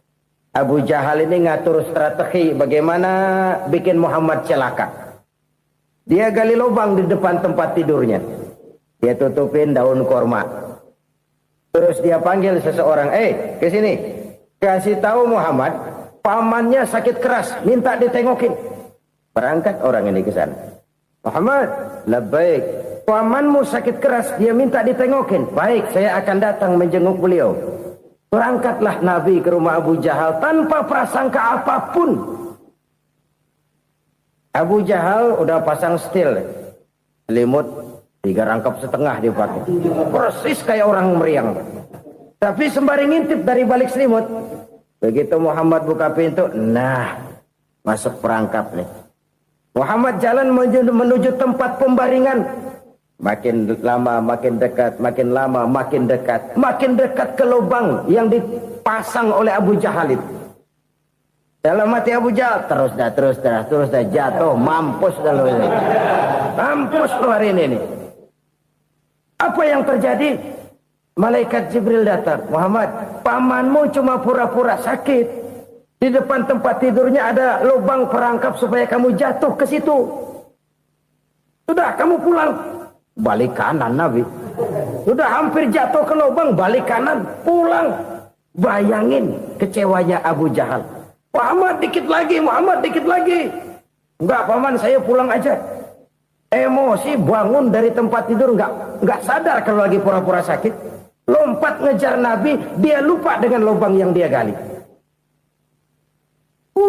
Abu Jahal ini ngatur strategi bagaimana bikin Muhammad celaka. Dia gali lubang di depan tempat tidurnya. Dia tutupin daun korma. Terus dia panggil seseorang, ke sini. Kasih tahu Muhammad, pamannya sakit keras, minta ditengokin. Berangkat orang ini ke sana. Muhammad, labbaik. Pamanmu sakit keras, dia minta ditengokin. Baik, saya akan datang menjenguk beliau. Berangkatlah Nabi ke rumah Abu Jahal tanpa prasangka apapun. Abu Jahal udah pasang stil, selimut 3 rangkap setengah dipakai, persis kayak orang meriang. Tapi sembari ngintip dari balik selimut, begitu Muhammad buka pintu, nah masuk perangkap nih. Muhammad jalan menuju tempat pembaringan. Makin lama makin dekat, makin lama makin dekat, makin dekat ke lubang yang dipasang oleh Abu Jahal itu. Dalam hati Abu Jahal, terus dah jatuh, mampus dah lo ini. Mampus lo hari ini nih. Apa yang terjadi? Malaikat Jibril datang. Muhammad, pamanmu cuma pura-pura sakit. Di depan tempat tidurnya ada lubang perangkap supaya kamu jatuh ke situ. Sudah, kamu pulang. Balik kanan Nabi. Sudah hampir jatuh ke lubang, balik kanan, pulang. Bayangin kecewanya Abu Jahal. Muhammad dikit lagi, Muhammad dikit lagi. Enggak paman, saya pulang aja. Emosi bangun dari tempat tidur, enggak sadar kalau lagi pura-pura sakit. Lompat ngejar Nabi, dia lupa dengan lubang yang dia gali.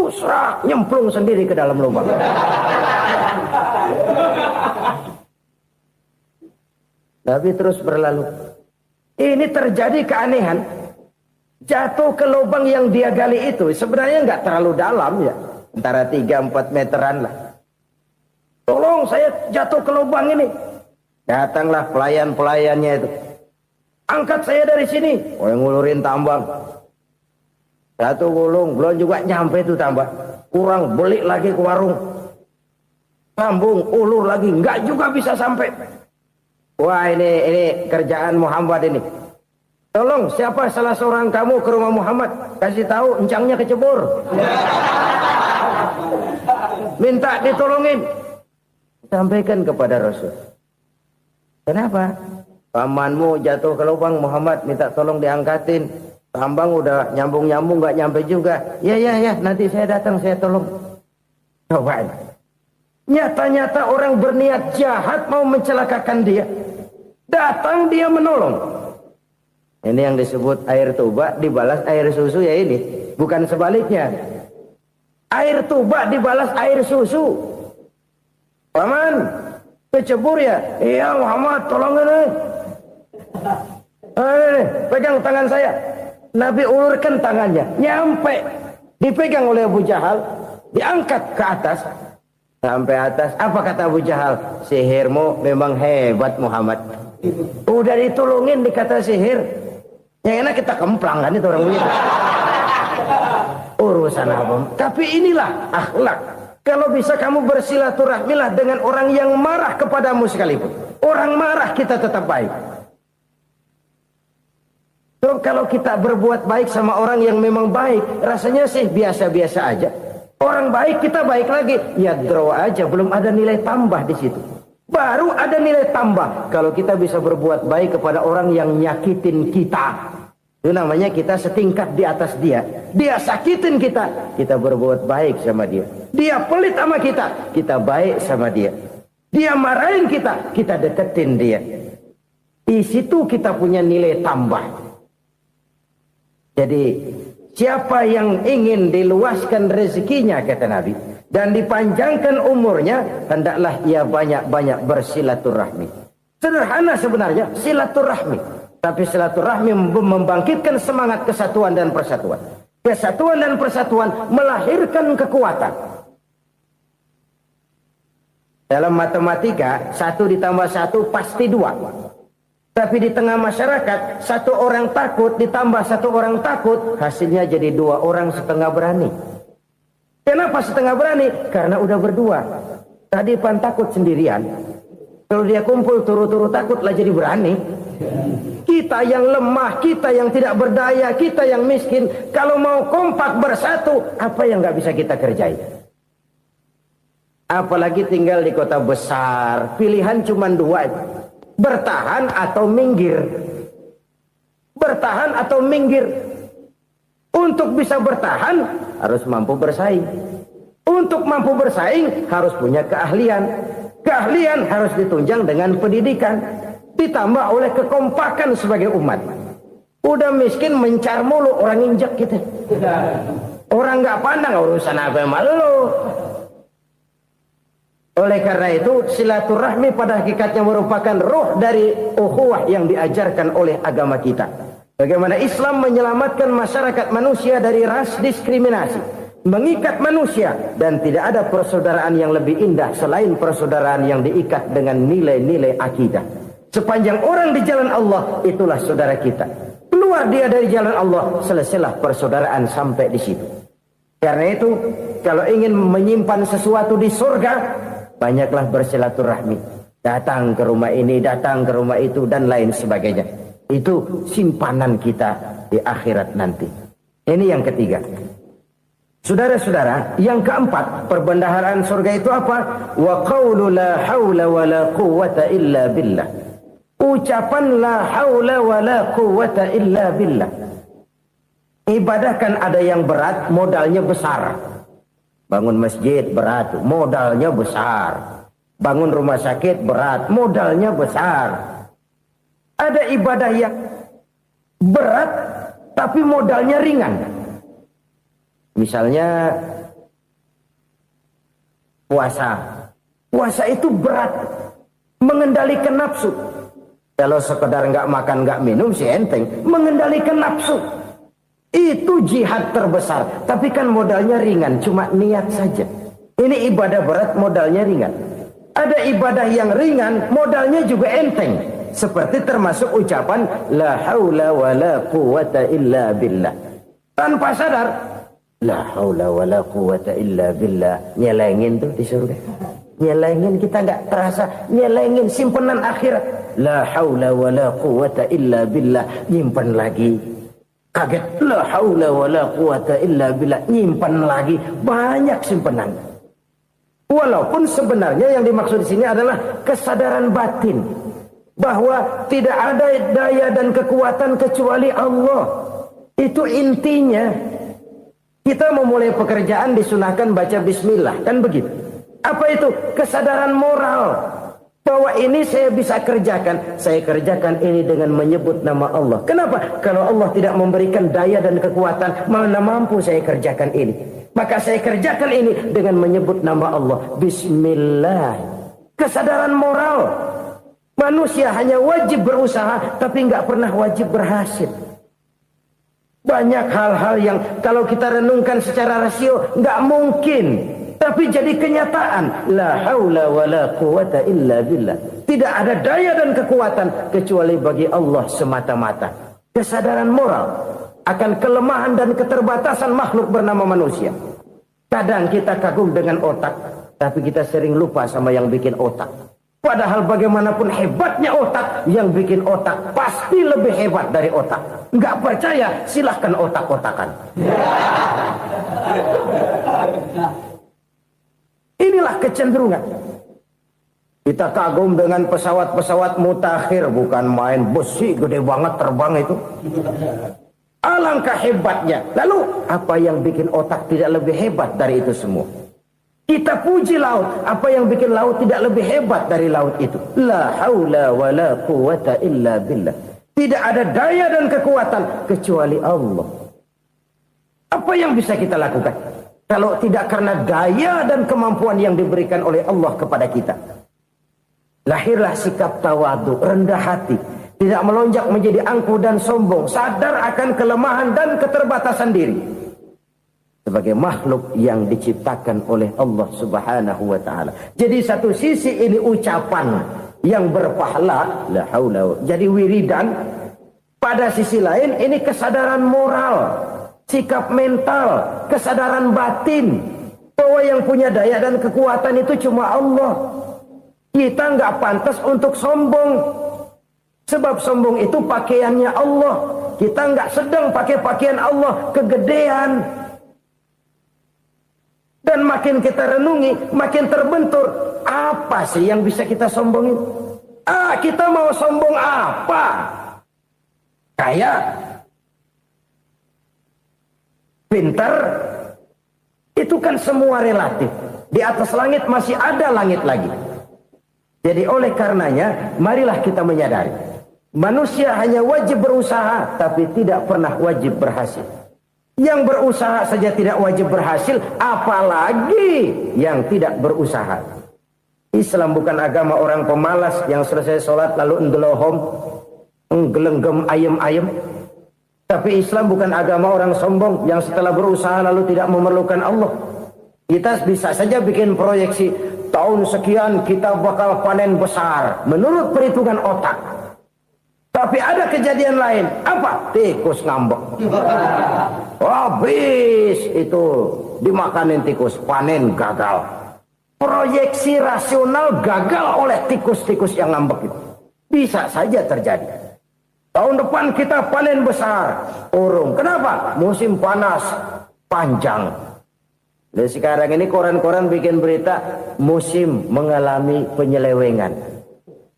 Serak, nyemplung sendiri ke dalam lubang. Nabi terus berlalu. Ini terjadi keanehan. Jatuh ke lubang yang dia gali itu sebenarnya nggak terlalu dalam ya, antara 3-4 meteran lah. Tolong saya jatuh ke lubang ini. Datanglah pelayan-pelayannya itu. Angkat saya dari sini. Oh, yang ngulurin tambang. Satu gulung, belum juga nyampe itu tambang. Kurang, beli lagi ke warung. Sambung, ulur lagi, nggak juga bisa sampai. Wah, ini kerjaan Muhammad ini. Tolong, siapa salah seorang kamu ke rumah Muhammad, kasih tahu encangnya kecebur. Minta ditolongin. Sampaikan kepada Rasul. Kenapa? Pamanmu jatuh ke lubang, Muhammad minta tolong diangkatin. Tambang udah nyambung-nyambung nggak nyampe juga. Ya, nanti saya datang, saya tolong. Coba. Nyata-nyata orang berniat jahat mau mencelakakan dia. Datang dia menolong. Ini yang disebut air tuba dibalas air susu ya ini. Bukan sebaliknya. Air tuba dibalas air susu. Paman, kecebur ya? Iya Muhammad, tolong ini. Pegang tangan saya. Nabi ulurkan tangannya. Nyampe. Dipegang oleh Abu Jahal. Diangkat ke atas. Sampai atas. Apa kata Abu Jahal? Sihirmu memang hebat Muhammad. Udah ditolongin dikata sihir. Yang enak kita kemplang kan itu orang begitu. Urusan apa? Tapi inilah akhlak. Kalau bisa kamu bersilaturahmilah dengan orang yang marah kepadamu sekalipun. Orang marah kita tetap baik. So, kalau kita berbuat baik sama orang yang memang baik, rasanya sih biasa-biasa aja. Orang baik kita baik lagi. Ya draw aja, belum ada nilai tambah di situ. Baru ada nilai tambah kalau kita bisa berbuat baik kepada orang yang nyakitin kita. Itu namanya kita setingkat di atas dia. Dia sakitin kita, kita berbuat baik sama dia. Dia pelit sama kita, kita baik sama dia. Dia marahin kita, kita deketin dia. Di situ kita punya nilai tambah. Jadi siapa yang ingin diluaskan rezekinya kata Nabi dan dipanjangkan umurnya, hendaklah ia banyak-banyak bersilaturahmi. Sederhana sebenarnya silaturahmi, tapi silaturahmi membangkitkan semangat kesatuan dan persatuan. Kesatuan dan persatuan melahirkan kekuatan. Dalam matematika 1 ditambah 1 pasti 2. Tapi di tengah masyarakat 1 orang takut ditambah 1 orang takut, hasilnya jadi 2 orang setengah berani. Kenapa setengah berani? Karena udah berdua. Tadi pan takut sendirian. Kalau dia kumpul turu-turu takutlah jadi berani. Kita yang lemah, kita yang tidak berdaya, kita yang miskin, kalau mau kompak bersatu, apa yang nggak bisa kita kerjain? Apalagi tinggal di kota besar, pilihan cuma 2. Bertahan atau minggir. Bertahan atau minggir. Untuk bisa bertahan harus mampu bersaing. Untuk mampu bersaing harus punya keahlian. Keahlian harus ditunjang dengan pendidikan, ditambah oleh kekompakan sebagai umat. Udah miskin mencar mulu, orang injak kita. Orang nggak pandang urusan apa yang malu. Oleh karena itu silaturahmi pada hakikatnya merupakan roh dari ukhuwah yang diajarkan oleh agama kita. Bagaimana Islam menyelamatkan masyarakat manusia dari ras diskriminasi, mengikat manusia, dan tidak ada persaudaraan yang lebih indah selain persaudaraan yang diikat dengan nilai-nilai akidah. Sepanjang orang di jalan Allah, itulah saudara kita. Keluar dia dari jalan Allah, selesailah persaudaraan sampai di situ. Karena itu, kalau ingin menyimpan sesuatu di surga, banyaklah bersilaturahmi. Datang ke rumah ini, datang ke rumah itu, dan lain sebagainya. Itu simpanan kita di akhirat nanti. Ini yang ketiga. Saudara-saudara, yang keempat, perbendaharaan surga itu apa? Wa qawlu la hawla wa la quwwata illa billah. Ucapan la hawla wa la quwwata illa billah. Ibadah kan ada yang berat, modalnya besar. Bangun masjid berat, modalnya besar. Bangun rumah sakit berat, modalnya besar. Ada ibadah yang berat, tapi modalnya ringan. Misalnya puasa. Puasa itu berat, mengendalikan nafsu. Kalau sekedar nggak makan nggak minum sih enteng, mengendalikan nafsu. Itu jihad terbesar. Tapi kan modalnya ringan, cuma niat saja. Ini ibadah berat, modalnya ringan. Ada ibadah yang ringan, modalnya juga enteng. Seperti termasuk ucapan la haula wa la quwwata illa billah. Tanpa sadar, la haula wa la quwwata illa billah. Nyelengin tuh di surga. Nyelengin, kita nggak terasa. Nyelengin simpenan akhirat. La haula wa la quwwata illa billah. Nyimpen lagi. Kaget, la haula wa la quwata illa billah, nyimpan lagi, banyak simpanan. Walaupun sebenarnya yang dimaksud di sini adalah kesadaran batin bahwa tidak ada daya dan kekuatan kecuali Allah. Itu intinya. Kita memulai pekerjaan disunahkan baca bismillah, kan begitu. Apa itu? Kesadaran moral. Bahwa ini saya bisa kerjakan. Saya kerjakan ini dengan menyebut nama Allah. Kenapa? Kalau Allah tidak memberikan daya dan kekuatan, mana mampu saya kerjakan ini. Maka saya kerjakan ini dengan menyebut nama Allah. Bismillah. Kesadaran moral. Manusia hanya wajib berusaha, tapi nggak pernah wajib berhasil. Banyak hal-hal yang kalau kita renungkan secara rasio nggak mungkin. Tapi jadi kenyataan. La haula wa la quwata illa billah. Tidak ada daya dan kekuatan kecuali bagi Allah semata-mata. Kesadaran moral akan kelemahan dan keterbatasan makhluk bernama manusia. Kadang kita kagum dengan otak, tapi kita sering lupa sama yang bikin otak. Padahal bagaimanapun hebatnya otak, yang bikin otak pasti lebih hebat dari otak. Nggak percaya, silahkan otak-otakan. Inilah kecenderungan. Kita kagum dengan pesawat-pesawat mutakhir, bukan main besi gede banget terbang itu. Alangkah hebatnya. Lalu apa yang bikin otak tidak lebih hebat dari itu semua? Kita puji laut. Apa yang bikin laut tidak lebih hebat dari laut itu? La haula wa la quwata illa billah. Tidak ada daya dan kekuatan kecuali Allah. Apa yang bisa kita lakukan? Kalau tidak karena daya dan kemampuan yang diberikan oleh Allah kepada kita. Lahirlah sikap tawadu, rendah hati. Tidak melonjak menjadi angkuh dan sombong. Sadar akan kelemahan dan keterbatasan diri. Sebagai makhluk yang diciptakan oleh Allah subhanahu wa ta'ala. Jadi satu sisi ini ucapan yang berpahala. La haula. Jadi wiridan. Pada sisi lain ini kesadaran moral. Sikap mental, kesadaran batin, bahwa yang punya daya dan kekuatan itu cuma Allah. Kita nggak pantas untuk sombong, sebab sombong itu pakaiannya Allah. Kita nggak sedang pakai pakaian Allah, kegedean. Dan makin kita renungi, makin terbentur. Apa sih yang bisa kita sombongin? Kita mau sombong apa? Kayak pintar, itu kan semua relatif. Di atas langit masih ada langit lagi. Jadi oleh karenanya, marilah kita menyadari. Manusia hanya wajib berusaha, tapi tidak pernah wajib berhasil. Yang berusaha saja tidak wajib berhasil, apalagi yang tidak berusaha. Islam bukan agama orang pemalas yang selesai sholat lalu endelohom, nggelenggem ayem-ayem. Tapi Islam bukan agama orang sombong yang setelah berusaha lalu tidak memerlukan Allah. Kita bisa saja bikin proyeksi, tahun sekian kita bakal panen besar menurut perhitungan otak. Tapi ada kejadian lain. Apa? Tikus ngambek. Habis itu dimakanin tikus, panen gagal. Proyeksi rasional gagal oleh tikus-tikus yang ngambek itu. Bisa saja terjadi. Tahun depan kita panen besar. Urung. Kenapa? Musim panas panjang. Dan sekarang ini koran-koran bikin berita musim mengalami penyelewengan.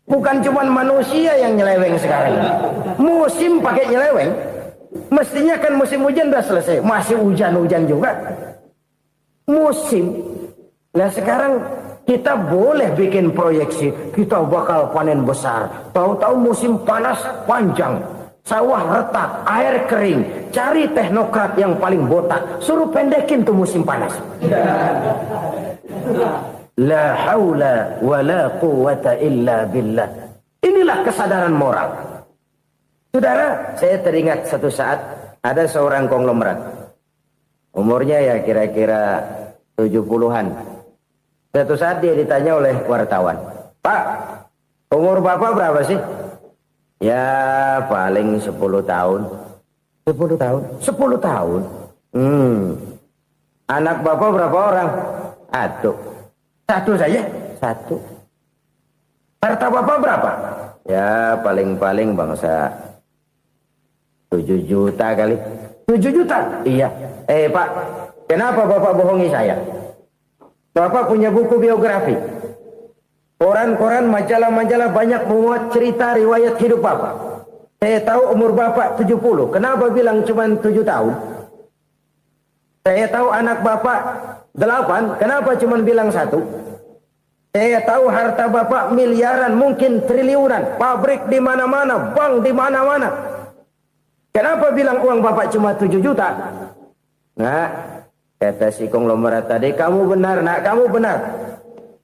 Bukan cuma manusia yang nyeleweng sekarang. Musim pakai nyeleweng. Mestinya kan musim hujan udah selesai. Masih hujan-hujan juga. Musim. Nah sekarang kita boleh bikin proyeksi, kita bakal panen besar. Tahu-tahu musim panas panjang, sawah retak, air kering. Cari teknokrat yang paling botak, suruh pendekin tuh musim panas. La haula wa la quwata illa billah. Inilah kesadaran moral. Saudara, saya teringat satu saat ada seorang konglomerat. Umurnya ya kira-kira 70-an. Suatu saat dia ditanya oleh wartawan, Pak, umur Bapak berapa sih? Ya paling 10 tahun. 10 tahun? 10 tahun? Anak Bapak berapa orang? Satu saja? Satu. Harta Bapak berapa? Ya paling-paling bangsa 7 juta kali. 7 juta? Iya. Pak, kenapa Bapak bohongi saya? Bapak punya buku biografi. Koran-koran, majalah-majalah banyak memuat cerita riwayat hidup Bapak. Saya tahu umur Bapak 70. Kenapa bilang cuma 7 tahun? Saya tahu anak Bapak 8. Kenapa cuma bilang 1? Saya tahu harta bapak miliaran, mungkin triliunan, pabrik di mana-mana, bank di mana-mana. Kenapa bilang uang bapak cuma 7 juta? Nah, kata si konglomerat tadi, kamu benar nak, kamu benar.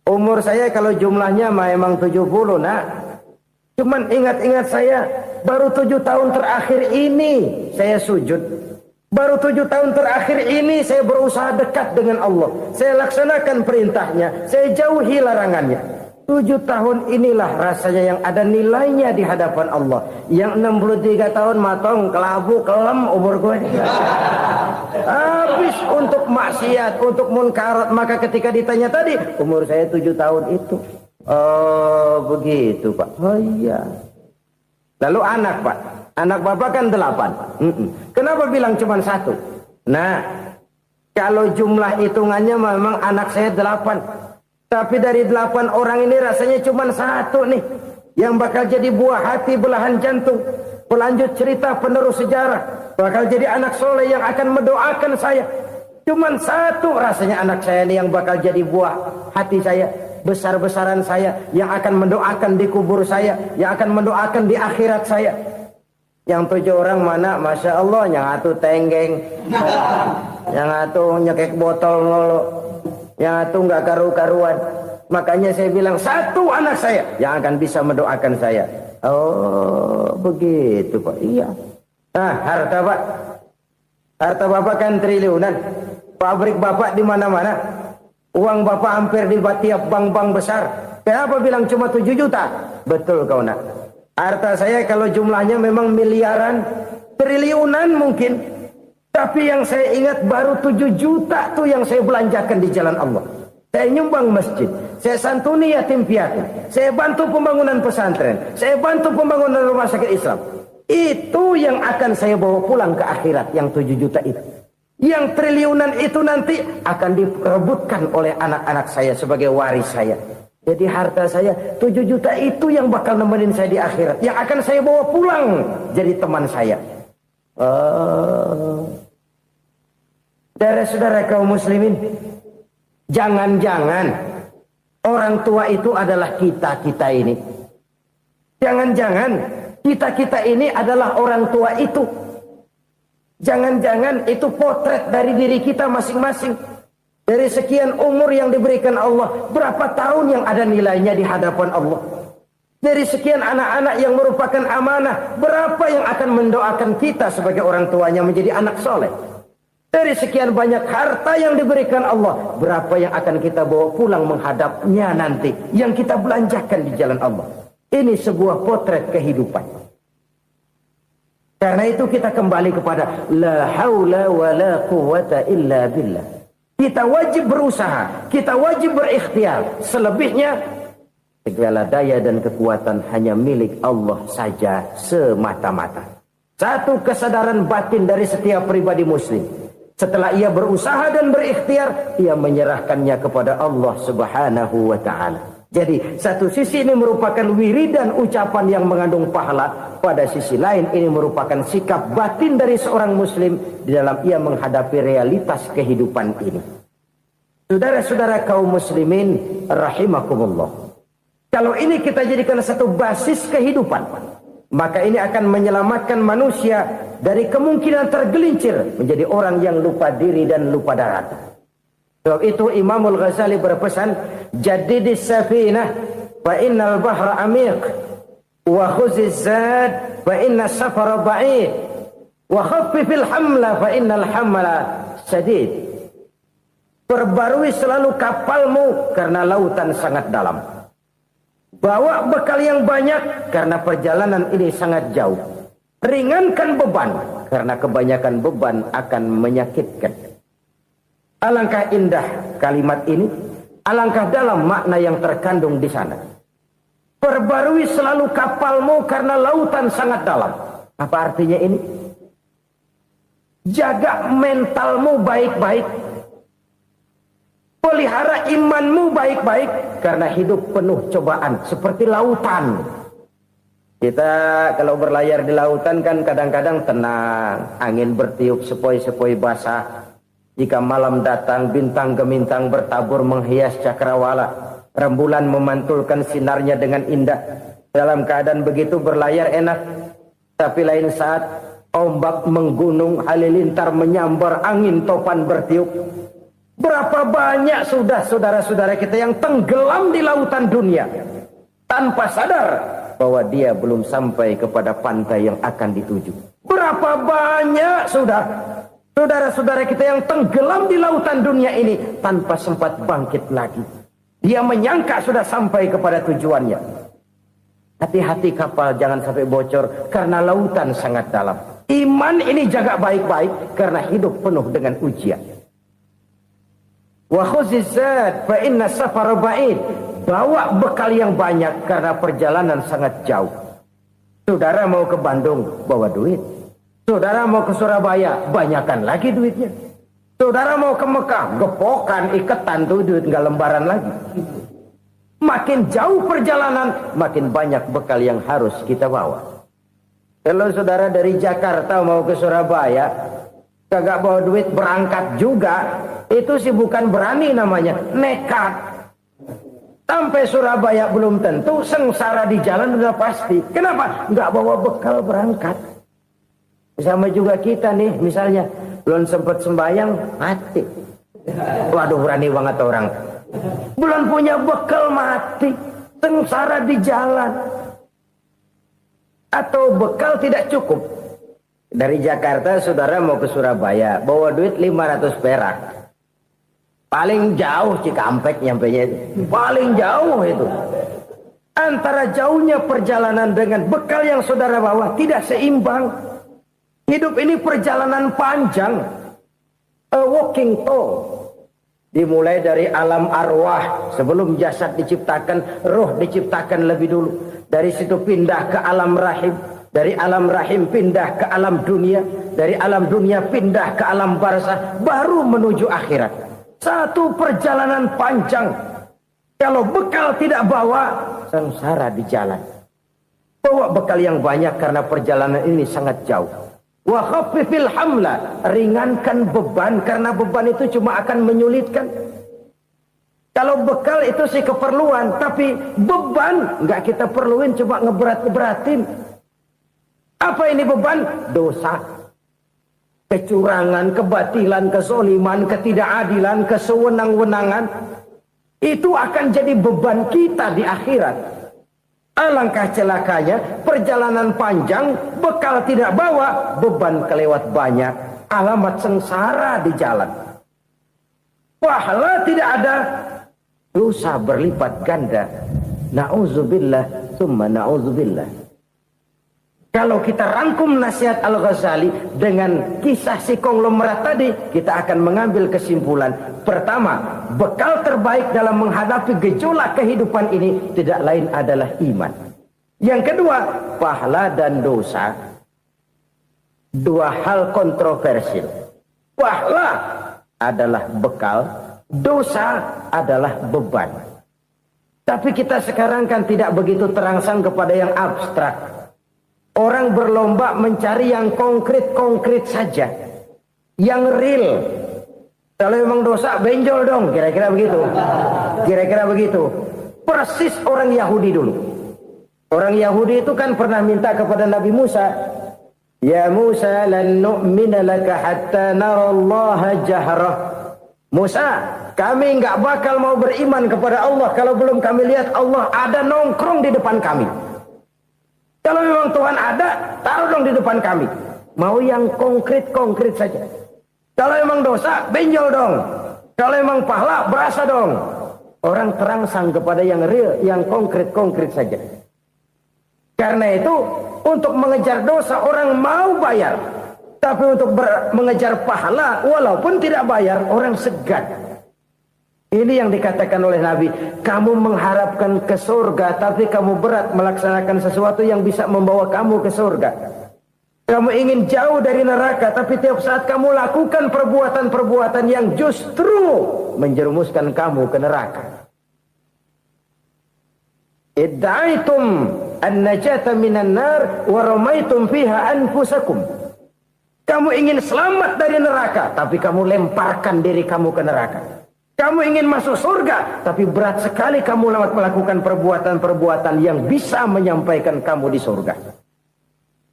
Umur saya kalau jumlahnya memang 70 nak. Cuman ingat-ingat saya, baru 7 tahun terakhir ini saya sujud. Baru 7 tahun terakhir ini saya berusaha dekat dengan Allah. Saya laksanakan perintahnya, saya jauhi larangannya. 7 tahun inilah rasanya yang ada nilainya di hadapan Allah. Yang 63 tahun matong, kelabu, kelem umur gue. Habis untuk maksiat, untuk munkarat. Maka ketika ditanya tadi, umur saya 7 tahun itu. Oh begitu Pak. Oh iya. Lalu anak Pak. Anak bapak kan 8. Kenapa bilang cuma 1? Nah, kalau jumlah hitungannya memang anak saya 8. Tapi dari 8 orang ini rasanya cuma 1 nih. Yang bakal jadi buah hati, belahan jantung. Pelanjut cerita, penerus sejarah. Bakal jadi anak soleh yang akan mendoakan saya. Cuma 1 rasanya anak saya ini yang bakal jadi buah hati saya. Besar-besaran saya. Yang akan mendoakan di kubur saya. Yang akan mendoakan di akhirat saya. Yang 7 orang mana, Masya Allah, yang atu tenggeng, yang atu nyekek botol ngolo, yang atu nggak karu-karuan. Makanya saya bilang 1 anak saya yang akan bisa mendoakan saya. Oh begitu Pak. Iya. Nah harta Pak, harta bapak kan triliunan, pabrik bapak di mana-mana, uang bapak hampir di tiap bank-bank besar. Kenapa bilang cuma 7 juta? Betul kau nak. Harta saya kalau jumlahnya memang miliaran, triliunan mungkin. Tapi yang saya ingat baru 7 juta tuh yang saya belanjakan di jalan Allah. Saya nyumbang masjid, saya santuni yatim piatu, saya bantu pembangunan pesantren, saya bantu pembangunan rumah sakit Islam. Itu yang akan saya bawa pulang ke akhirat, yang 7 juta itu. Yang triliunan itu nanti akan diperebutkan oleh anak-anak saya sebagai waris saya. Jadi harta saya 7 juta itu yang bakal nemenin saya di akhirat. Yang akan saya bawa pulang jadi teman saya. Saudara-saudara kaum muslimin, jangan-jangan orang tua itu adalah kita-kita ini. Jangan-jangan kita-kita ini adalah orang tua itu. Jangan-jangan itu potret dari diri kita masing-masing. Dari sekian umur yang diberikan Allah, berapa tahun yang ada nilainya di hadapan Allah? Dari sekian anak-anak yang merupakan amanah, berapa yang akan mendoakan kita sebagai orang tuanya menjadi anak soleh? Dari sekian banyak harta yang diberikan Allah, berapa yang akan kita bawa pulang menghadapnya nanti, yang kita belanjakan di jalan Allah? Ini sebuah potret kehidupan. Karena itu kita kembali kepada la haula wa la quwwata illa billah. Kita wajib berusaha, kita wajib berikhtiar. Selebihnya, segala daya dan kekuatan hanya milik Allah saja semata-mata. Satu kesadaran batin dari setiap pribadi muslim. Setelah ia berusaha dan berikhtiar, ia menyerahkannya kepada Allah Subhanahu wa ta'ala. Jadi, satu sisi ini merupakan wiridan ucapan yang mengandung pahala. Pada sisi lain, ini merupakan sikap batin dari seorang muslim di dalam ia menghadapi realitas kehidupan ini. Saudara-saudara kaum muslimin, rahimakumullah. Kalau ini kita jadikan satu basis kehidupan, maka ini akan menyelamatkan manusia dari kemungkinan tergelincir menjadi orang yang lupa diri dan lupa darat. Sebab itu Imamul Ghazali berpesan, jadidis safinah fa innal bahra amiq wa khuziz zad fa inna safara ba'id wa khaffifil hamla fa innal hamla sadid. Perbarui selalu kapalmu karena lautan sangat dalam. Bawa bekal yang banyak karena perjalanan ini sangat jauh. Ringankan beban karena kebanyakan beban akan menyakitkan. Alangkah indah kalimat ini, alangkah dalam makna yang terkandung di sana. Perbarui selalu kapalmu karena lautan sangat dalam. Apa artinya ini? Jaga mentalmu baik-baik. Pelihara imanmu baik-baik karena hidup penuh cobaan seperti lautan. Kita kalau berlayar di lautan kan kadang-kadang tenang, angin bertiup sepoi-sepoi basah. Jika malam datang bintang gemintang bertabur menghias cakrawala. Rembulan memantulkan sinarnya dengan indah. Dalam keadaan begitu berlayar enak. Tapi lain saat ombak menggunung, halilintar menyambar, angin topan bertiup. Berapa banyak sudah saudara-saudara kita yang tenggelam di lautan dunia tanpa sadar bahwa dia belum sampai kepada pantai yang akan dituju. Berapa banyak sudah saudara-saudara kita yang tenggelam di lautan dunia ini tanpa sempat bangkit lagi. Dia menyangka sudah sampai kepada tujuannya. Hati-hati kapal jangan sampai bocor karena lautan sangat dalam. Iman ini jaga baik-baik karena hidup penuh dengan ujian. Wa khuzizat fa inna safara ba'id. Bawa bekal yang banyak karena perjalanan sangat jauh. Saudara mau ke Bandung, bawa duit. Saudara mau ke Surabaya, banyakan lagi duitnya. Saudara mau ke Mekah, gepokan, iketan tuh duit nggak lembaran lagi. Makin jauh perjalanan, makin banyak bekal yang harus kita bawa. Kalau saudara dari Jakarta mau ke Surabaya, kagak bawa duit berangkat juga, itu sih bukan berani namanya, nekat. Sampai Surabaya belum tentu, sengsara di jalan udah pasti. Kenapa? Nggak bawa bekal berangkat. Sama juga kita nih, misalnya belum sempat sembahyang, mati. Waduh, berani banget orang. Belum punya bekal, mati. Sengsara di jalan. Atau bekal tidak cukup. Dari Jakarta saudara mau ke Surabaya, bawa duit 500 perak. Paling jauh Cikampek nyampenya itu. Paling jauh itu. Antara jauhnya perjalanan dengan bekal yang saudara bawa tidak seimbang. Hidup ini perjalanan panjang. A walking tour. Dimulai dari alam arwah. Sebelum jasad diciptakan, roh diciptakan lebih dulu. Dari situ pindah ke alam rahim. Dari alam rahim pindah ke alam dunia. Dari alam dunia pindah ke alam barzah. Baru menuju akhirat. Satu perjalanan panjang. Kalau bekal tidak bawa, sengsara di jalan. Bawa bekal yang banyak karena perjalanan ini sangat jauh. Wa khaffifil hamla, ringankan beban karena beban itu cuma akan menyulitkan. Kalau bekal itu sih keperluan, tapi beban nggak kita perluin, cuma ngeberat-ngeberatin. Apa ini beban? Dosa, kecurangan, kebatilan, kezoliman, ketidakadilan, kesewenang-wenangan. Itu akan jadi beban kita di akhirat. Alangkah celakanya, perjalanan panjang, bekal tidak bawa, beban kelewat banyak, alamat sengsara di jalan. Pahala tidak ada, dosa berlipat ganda. Na'udzubillah, summa na'udzubillah. Kalau kita rangkum nasihat Al-Ghazali dengan kisah si konglomerat tadi, kita akan mengambil kesimpulan. Pertama, bekal terbaik dalam menghadapi gejolak kehidupan ini tidak lain adalah iman. Yang kedua, pahala dan dosa. Dua hal kontroversial. Pahala adalah bekal, dosa adalah beban. Tapi kita sekarang kan tidak begitu terangsang kepada yang abstrak. Orang berlomba mencari yang konkret-konkret saja. Yang real. Kalau memang dosa, benjol dong. Kira-kira begitu. Kira-kira begitu. Persis orang Yahudi dulu. Orang Yahudi itu kan pernah minta kepada Nabi Musa. Ya Musa, lan nu'mina laka hatta narallaha jahrah. Musa, kami nggak bakal mau beriman kepada Allah kalau belum kami lihat Allah ada nongkrong di depan kami. Kalau memang Tuhan ada, taruh dong di depan kami. Mau yang konkret-konkret saja. Kalau memang dosa, benjol dong. Kalau memang pahala, berasa dong. Orang terangsang kepada yang real, yang konkret-konkret saja. Karena itu, untuk mengejar dosa, orang mau bayar. Tapi untuk mengejar pahala, walaupun tidak bayar, orang segan. Ini yang dikatakan oleh Nabi, kamu mengharapkan ke surga, tapi kamu berat melaksanakan sesuatu yang bisa membawa kamu ke surga. Kamu ingin jauh dari neraka, tapi tiap saat kamu lakukan perbuatan-perbuatan yang justru menjerumuskan kamu ke neraka. Idda'aitum an-najata minan nar wa ramaitum fiha anfusakum. Kamu ingin selamat dari neraka, tapi kamu lemparkan diri kamu ke neraka. Kamu ingin masuk surga, tapi berat sekali kamu melakukan perbuatan-perbuatan yang bisa menyampaikan kamu di surga.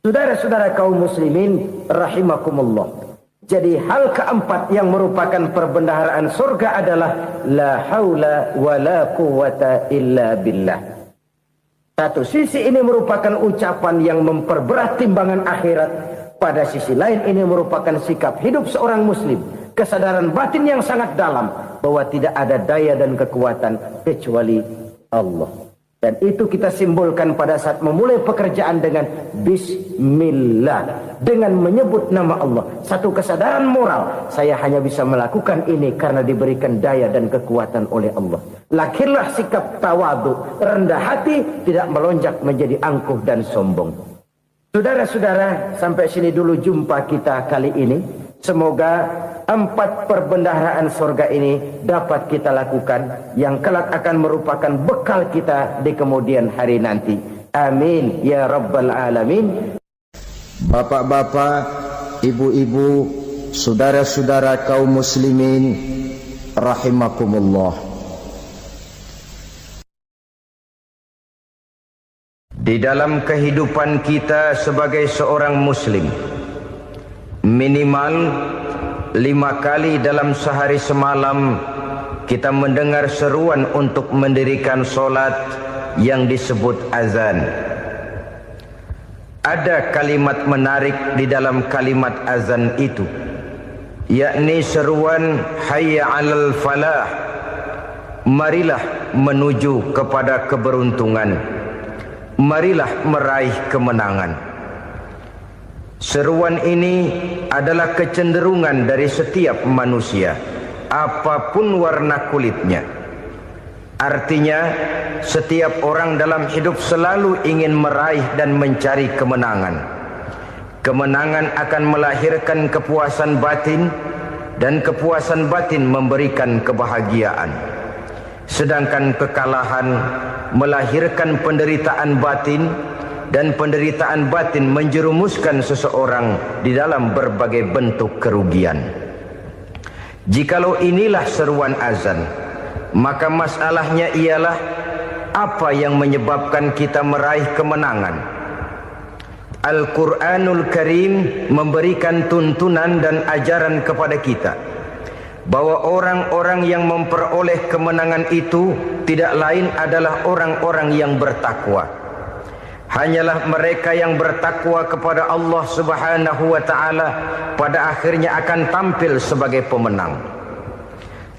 Saudara-saudara kaum muslimin rahimakumullah. Jadi hal keempat yang merupakan perbendaharaan surga adalah la haula wa la quwata illa billah. Satu sisi ini merupakan ucapan yang memperberat timbangan akhirat. Pada sisi lain ini merupakan sikap hidup seorang muslim. Kesadaran batin yang sangat dalam bahwa tidak ada daya dan kekuatan kecuali Allah. Dan itu kita simbolkan pada saat memulai pekerjaan dengan bismillah, dengan menyebut nama Allah. Satu kesadaran moral, saya hanya bisa melakukan ini karena diberikan daya dan kekuatan oleh Allah. Lahirlah sikap tawadu, rendah hati, tidak melonjak menjadi angkuh dan sombong. Saudara-saudara, sampai sini dulu jumpa kita kali ini. Semoga 4 perbendaharaan surga ini dapat kita lakukan, yang kelak akan merupakan bekal kita di kemudian hari nanti. Amin ya rabbal alamin. Bapak-bapak, ibu-ibu, saudara-saudara kaum muslimin rahimakumullah. Di dalam kehidupan kita sebagai seorang muslim, minimal 5 kali dalam sehari semalam kita mendengar seruan untuk mendirikan solat yang disebut azan. Ada kalimat menarik di dalam kalimat azan itu, yakni seruan hayya 'alal falah, marilah menuju kepada keberuntungan, marilah meraih kemenangan. Seruan ini adalah kecenderungan dari setiap manusia, apapun warna kulitnya. Artinya, setiap orang dalam hidup selalu ingin meraih dan mencari kemenangan. Kemenangan akan melahirkan kepuasan batin, dan kepuasan batin memberikan kebahagiaan. Sedangkan kekalahan melahirkan penderitaan batin, dan penderitaan batin menjerumuskan seseorang di dalam berbagai bentuk kerugian. Jikalau inilah seruan azan, maka masalahnya ialah apa yang menyebabkan kita meraih kemenangan. Al-Quranul Karim memberikan tuntunan dan ajaran kepada kita bahwa orang-orang yang memperoleh kemenangan itu tidak lain adalah orang-orang yang bertakwa. Hanyalah mereka yang bertakwa kepada Allah Subhanahu wa ta'ala pada akhirnya akan tampil sebagai pemenang.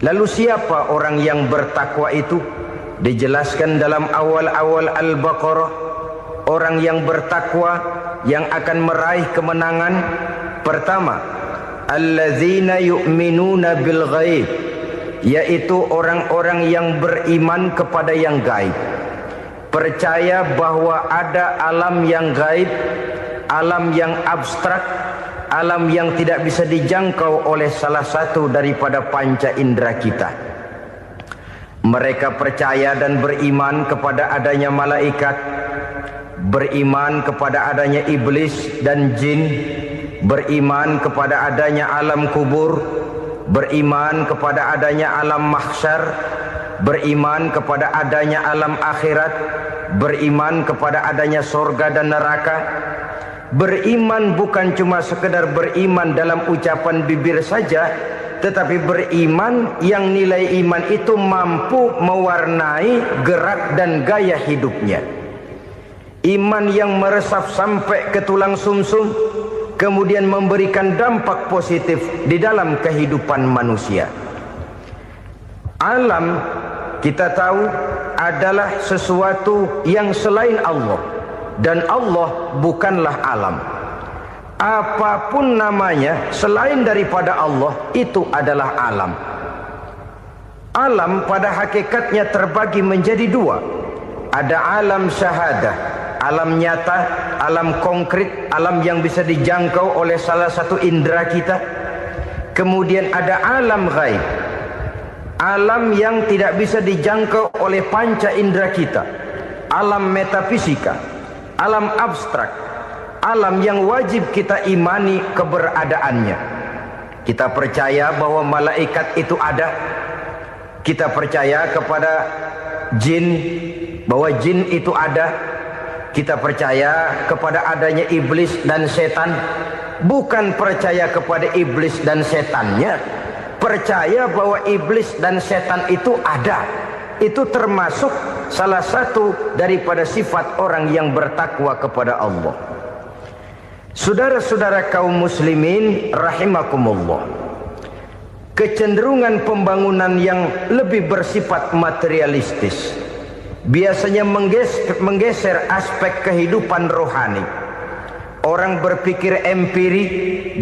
Lalu siapa orang yang bertakwa itu? Dijelaskan dalam awal-awal Al-Baqarah, orang yang bertakwa yang akan meraih kemenangan. Pertama, allazina yu'minuna bil ghaib, yaitu orang-orang yang beriman kepada yang gaib. Percaya bahwa ada alam yang gaib, alam yang abstrak, alam yang tidak bisa dijangkau oleh salah satu daripada panca indera kita. Mereka percaya dan beriman kepada adanya malaikat, beriman kepada adanya iblis dan jin, beriman kepada adanya alam kubur, beriman kepada adanya alam mahsyar, beriman kepada adanya alam akhirat, beriman kepada adanya surga dan neraka. Beriman bukan cuma sekedar beriman dalam ucapan bibir saja, tetapi beriman yang nilai iman itu mampu mewarnai gerak dan gaya hidupnya. Iman yang meresap sampai ke tulang sumsum, kemudian memberikan dampak positif di dalam kehidupan manusia. Alam, kita tahu, adalah sesuatu yang selain Allah, dan Allah bukanlah alam. Apapun namanya selain daripada Allah, itu adalah alam. Alam pada hakikatnya terbagi menjadi 2. Ada alam syahadah, alam nyata, alam konkret, alam yang bisa dijangkau oleh salah satu indera kita. Kemudian ada alam ghaib, alam yang tidak bisa dijangkau oleh panca indera kita, alam metafisika, alam abstrak, alam yang wajib kita imani keberadaannya. Kita percaya bahwa malaikat itu ada, Kita percaya kepada jin, bahwa jin itu ada. Kita percaya kepada adanya iblis dan setan. Bukan percaya kepada iblis dan setannya, percaya bahwa iblis dan setan itu ada. Itu termasuk salah satu daripada sifat orang yang bertakwa kepada Allah. Saudara-saudara kaum muslimin rahimakumullah, kecenderungan pembangunan yang lebih bersifat materialistis biasanya menggeser aspek kehidupan rohani. Orang berpikir empiri,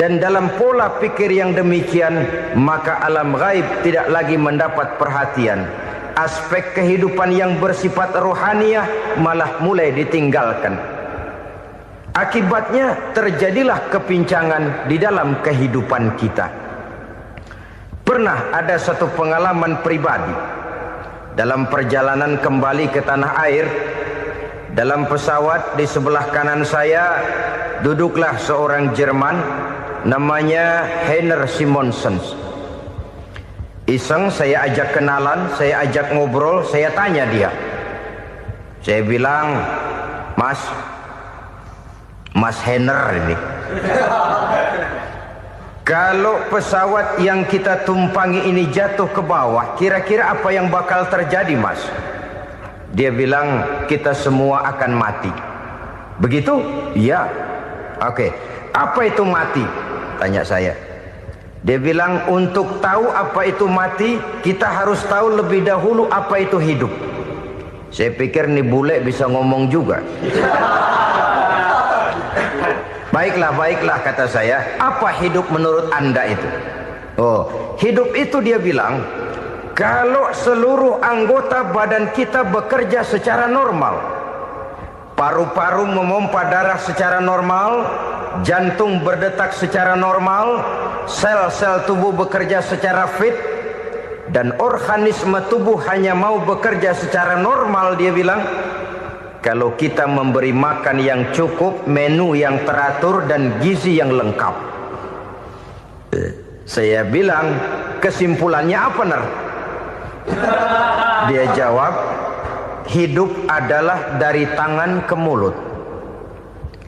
dan dalam pola pikir yang demikian maka alam gaib tidak lagi mendapat perhatian. Aspek kehidupan yang bersifat rohaniah malah mulai ditinggalkan. Akibatnya terjadilah kepincangan di dalam kehidupan kita. Pernah ada satu pengalaman pribadi dalam perjalanan kembali ke tanah air. Dalam pesawat di sebelah kanan saya duduklah seorang Jerman namanya Heiner Simonsen. Iseng saya ajak kenalan, saya ajak ngobrol, saya tanya dia. Saya bilang, Mas Heiner ini, kalau pesawat yang kita tumpangi ini jatuh ke bawah, kira-kira apa yang bakal terjadi, Mas? Dia bilang, kita semua akan mati. Begitu? Iya. Oke. Apa itu mati? Tanya saya. Dia bilang, untuk tahu apa itu mati, kita harus tahu lebih dahulu apa itu hidup. Saya pikir nih bule bisa ngomong juga. Baiklah kata saya. Apa hidup menurut Anda itu? Oh, hidup itu dia bilang, kalau seluruh anggota badan kita bekerja secara normal, paru-paru memompa darah secara normal, jantung berdetak secara normal, sel-sel tubuh bekerja secara fit, dan organisme tubuh hanya mau bekerja secara normal, dia bilang, kalau kita memberi makan yang cukup, menu yang teratur, dan gizi yang lengkap. Saya bilang, kesimpulannya apa, Ner? Dia jawab, hidup adalah dari tangan ke mulut.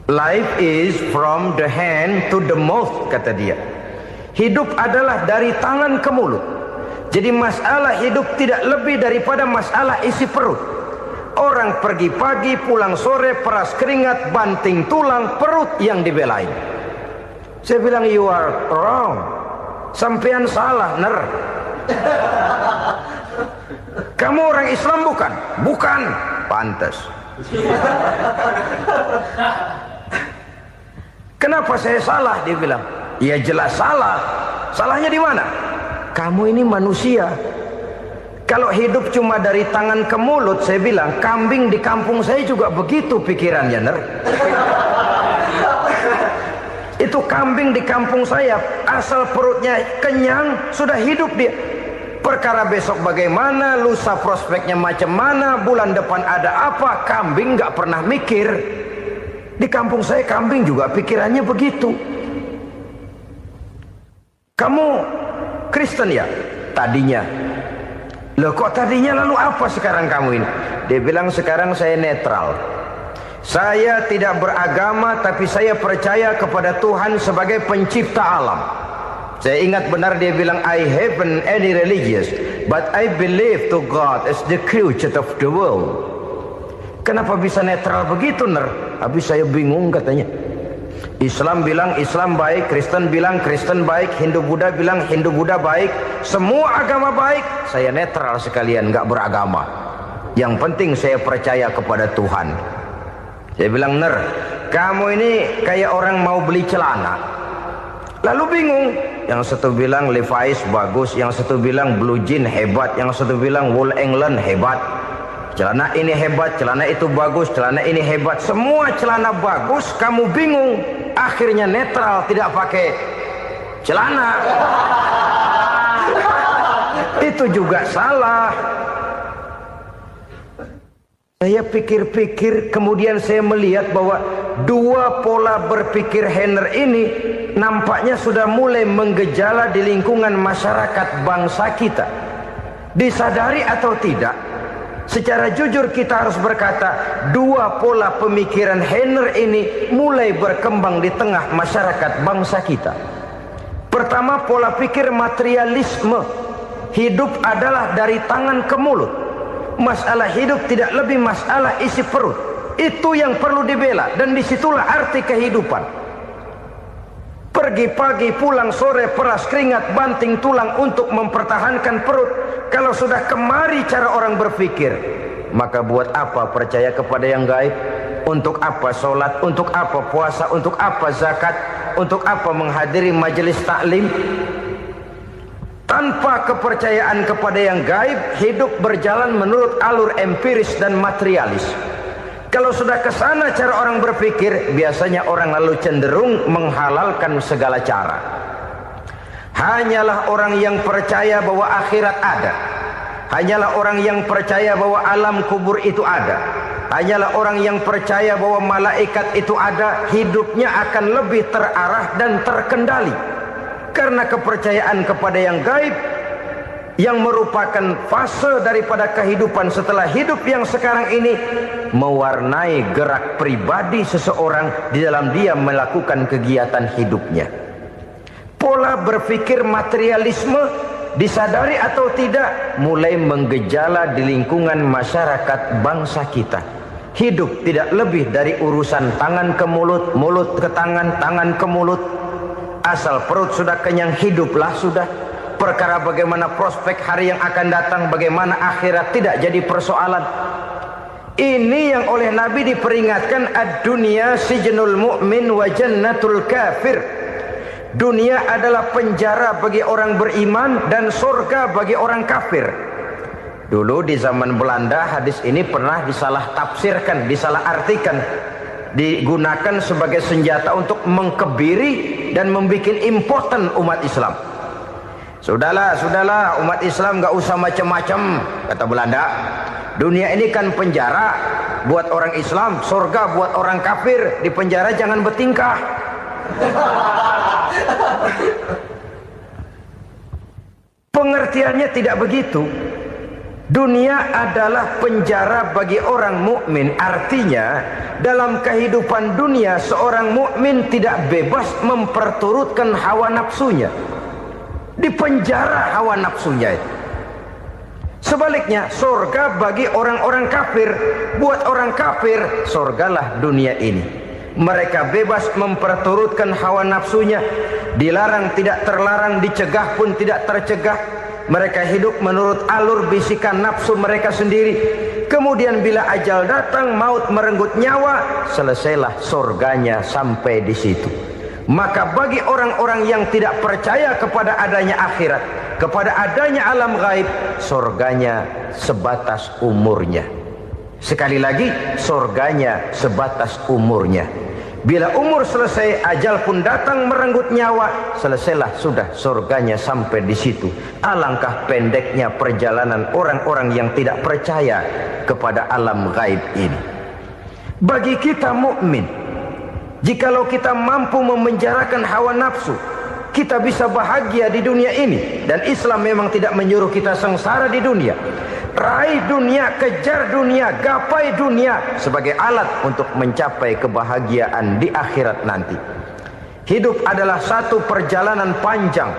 Life is from the hand to the mouth, kata dia. Hidup adalah dari tangan ke mulut. Jadi masalah hidup tidak lebih daripada masalah isi perut. Orang pergi pagi, pulang sore, peras keringat, banting tulang, perut yang dibelain. Saya bilang, you are wrong. Sampean salah, Ner. Kamu orang Islam bukan? Bukan. Pantas. Kenapa saya salah? Dia bilang, ya jelas salah. Salahnya di mana? Kamu ini manusia. Kalau hidup cuma dari tangan ke mulut, saya bilang, kambing di kampung saya juga begitu pikirannya, Ner. Itu kambing di kampung saya, asal perutnya kenyang, sudah hidup dia. Perkara besok bagaimana, lusa prospeknya macam mana, bulan depan ada apa, kambing nggak pernah mikir. Di kampung saya kambing juga pikirannya begitu. Kamu Kristen ya? Tadinya. Loh kok tadinya, lalu apa sekarang kamu ini? Dia bilang, sekarang saya netral. Saya tidak beragama, tapi saya percaya kepada Tuhan sebagai pencipta alam. Saya ingat benar dia bilang, I haven't any religious, but I believe to God as the creator of the world. Kenapa bisa netral begitu, Ner? Habis saya bingung katanya. Islam bilang Islam baik, Kristen bilang Kristen baik, Hindu Buddha bilang Hindu Buddha baik, semua agama baik. Saya netral sekalian, nggak beragama. Yang penting saya percaya kepada Tuhan. Saya bilang, Ner, kamu ini kayak orang mau beli celana. Lalu bingung. Yang satu bilang Levi's bagus, yang satu bilang Blue Jean hebat, yang satu bilang Wool England hebat. Celana ini hebat, celana itu bagus, celana ini hebat. Semua celana bagus, kamu bingung. Akhirnya netral, tidak pakai celana. Itu juga salah. Saya pikir-pikir, kemudian saya melihat bahwa dua pola berpikir Heiner ini nampaknya sudah mulai menggejala di lingkungan masyarakat bangsa kita. Disadari atau tidak, secara jujur kita harus berkata, dua pola pemikiran Heiner ini mulai berkembang di tengah masyarakat bangsa kita. Pertama, pola pikir materialisme. Hidup adalah dari tangan ke mulut. Masalah hidup tidak lebih masalah isi perut. Itu yang perlu dibela, dan disitulah arti kehidupan. Pergi pagi, pulang sore, peras keringat, banting tulang untuk mempertahankan perut. Kalau sudah kemari cara orang berpikir, maka buat apa percaya kepada yang gaib? Untuk apa sholat? Untuk apa puasa? Untuk apa zakat? Untuk apa menghadiri majelis taklim? Tanpa kepercayaan kepada yang gaib, hidup berjalan menurut alur empiris dan materialis. Kalau sudah ke sana cara orang berpikir, biasanya orang lalu cenderung menghalalkan segala cara. Hanyalah orang yang percaya bahwa akhirat ada. Hanyalah orang yang percaya bahwa alam kubur itu ada. Hanyalah orang yang percaya bahwa malaikat itu ada, hidupnya akan lebih terarah dan terkendali. Karena kepercayaan kepada yang gaib, yang merupakan fase daripada kehidupan setelah hidup yang sekarang ini, mewarnai gerak pribadi seseorang di dalam dia melakukan kegiatan hidupnya. Pola berpikir materialisme, disadari atau tidak, mulai menggejala di lingkungan masyarakat bangsa kita. Hidup tidak lebih dari urusan tangan ke mulut, mulut ke tangan, tangan ke mulut. Asal perut sudah kenyang, hiduplah sudah. Perkara bagaimana prospek hari yang akan datang, bagaimana akhirat, tidak jadi persoalan. Ini yang oleh Nabi diperingatkan, ad-dunya sijnul mu'min wa jannatul kafir. Dunia adalah penjara bagi orang beriman dan surga bagi orang kafir. Dulu di zaman Belanda hadis ini pernah disalah tafsirkan, disalah artikan, digunakan sebagai senjata untuk mengkebiri dan membuat impoten umat Islam. Sudahlah umat Islam gak usah macam-macam, kata Belanda. Dunia ini kan penjara buat orang Islam, surga buat orang kafir. Di penjara jangan bertingkah. Pengertiannya tidak begitu. Dunia adalah penjara bagi orang mukmin. Artinya dalam kehidupan dunia seorang mukmin tidak bebas memperturutkan hawa nafsunya. Di penjara hawa nafsunya itu. Sebaliknya, surga bagi orang-orang kafir. Buat orang kafir, surgalah dunia ini. Mereka bebas memperturutkan hawa nafsunya. Dilarang tidak terlarang, dicegah pun tidak tercegah. Mereka hidup menurut alur bisikan nafsu mereka sendiri. Kemudian bila ajal datang, maut merenggut nyawa, selesailah surganya sampai di situ. Maka bagi orang-orang yang tidak percaya kepada adanya akhirat, kepada adanya alam gaib, surganya sebatas umurnya. Sekali lagi, surganya sebatas umurnya. Bila umur selesai, ajal pun datang merenggut nyawa, selesailah sudah surganya sampai di situ. Alangkah pendeknya perjalanan orang-orang yang tidak percaya kepada alam gaib ini. Bagi kita mukmin, jikalau kita mampu memenjarakan hawa nafsu, kita bisa bahagia di dunia ini. Dan Islam memang tidak menyuruh kita sengsara di dunia. Raih dunia, kejar dunia, gapai dunia sebagai alat untuk mencapai kebahagiaan di akhirat nanti. Hidup adalah satu perjalanan panjang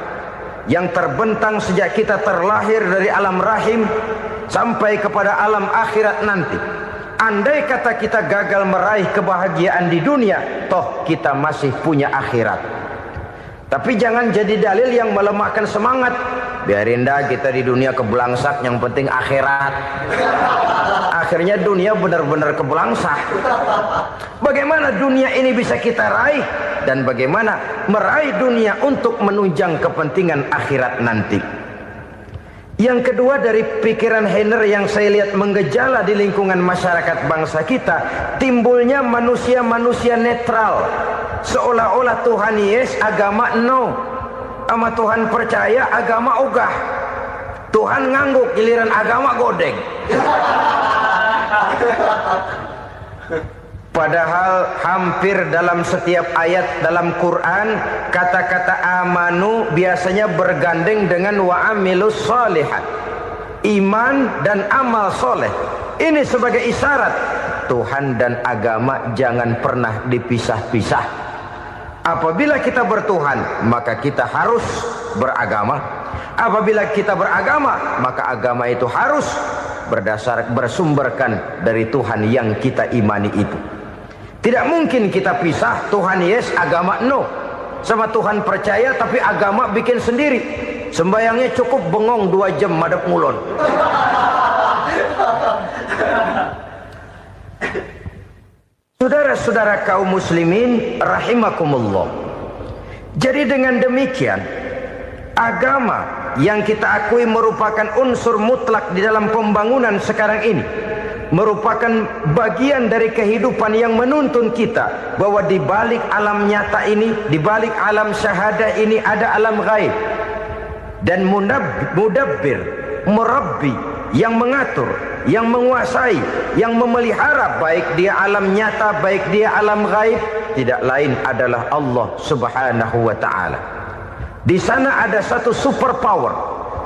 yang terbentang sejak kita terlahir dari alam rahim sampai kepada alam akhirat nanti. Andai kata kita gagal meraih kebahagiaan di dunia, toh kita masih punya akhirat. Tapi jangan jadi dalil yang melemahkan semangat. Biarin dah kita di dunia kebelangsak, yang penting akhirat. Akhirnya dunia benar-benar kebelangsak. Bagaimana dunia ini bisa kita raih, dan bagaimana meraih dunia untuk menunjang kepentingan akhirat nanti. Yang kedua dari pikiran Heiner yang saya lihat menggejala di lingkungan masyarakat bangsa kita, timbulnya manusia-manusia netral. Seolah-olah Tuhan yes, agama no. Sama Tuhan percaya, agama ogah. Tuhan ngangguk, giliran agama godeng. Padahal hampir dalam setiap ayat dalam Quran, kata-kata amanu biasanya bergandeng dengan wa amilus shalihat. iman dan amal soleh. Ini sebagai isyarat Tuhan dan agama jangan pernah dipisah-pisah. Apabila kita bertuhan, maka kita harus beragama. Apabila kita beragama, maka agama itu harus bersumberkan dari Tuhan yang kita imani itu. Tidak mungkin kita pisah, Tuhan yes, agama no. Sama Tuhan percaya tapi agama bikin sendiri. Sembayangnya cukup bengong 2 jam madep ngulon. Saudara-saudara kaum muslimin rahimakumullah. Jadi dengan demikian, agama yang kita akui merupakan unsur mutlak di dalam pembangunan sekarang ini, merupakan bagian dari kehidupan yang menuntun kita bahwa di balik alam nyata ini, di balik alam syahadah ini ada alam gaib. Dan mudabbir, murabbi, yang mengatur, yang menguasai, yang memelihara baik dia alam nyata, baik dia alam gaib, tidak lain adalah Allah Subhanahu wa ta'ala. Di sana ada satu super power,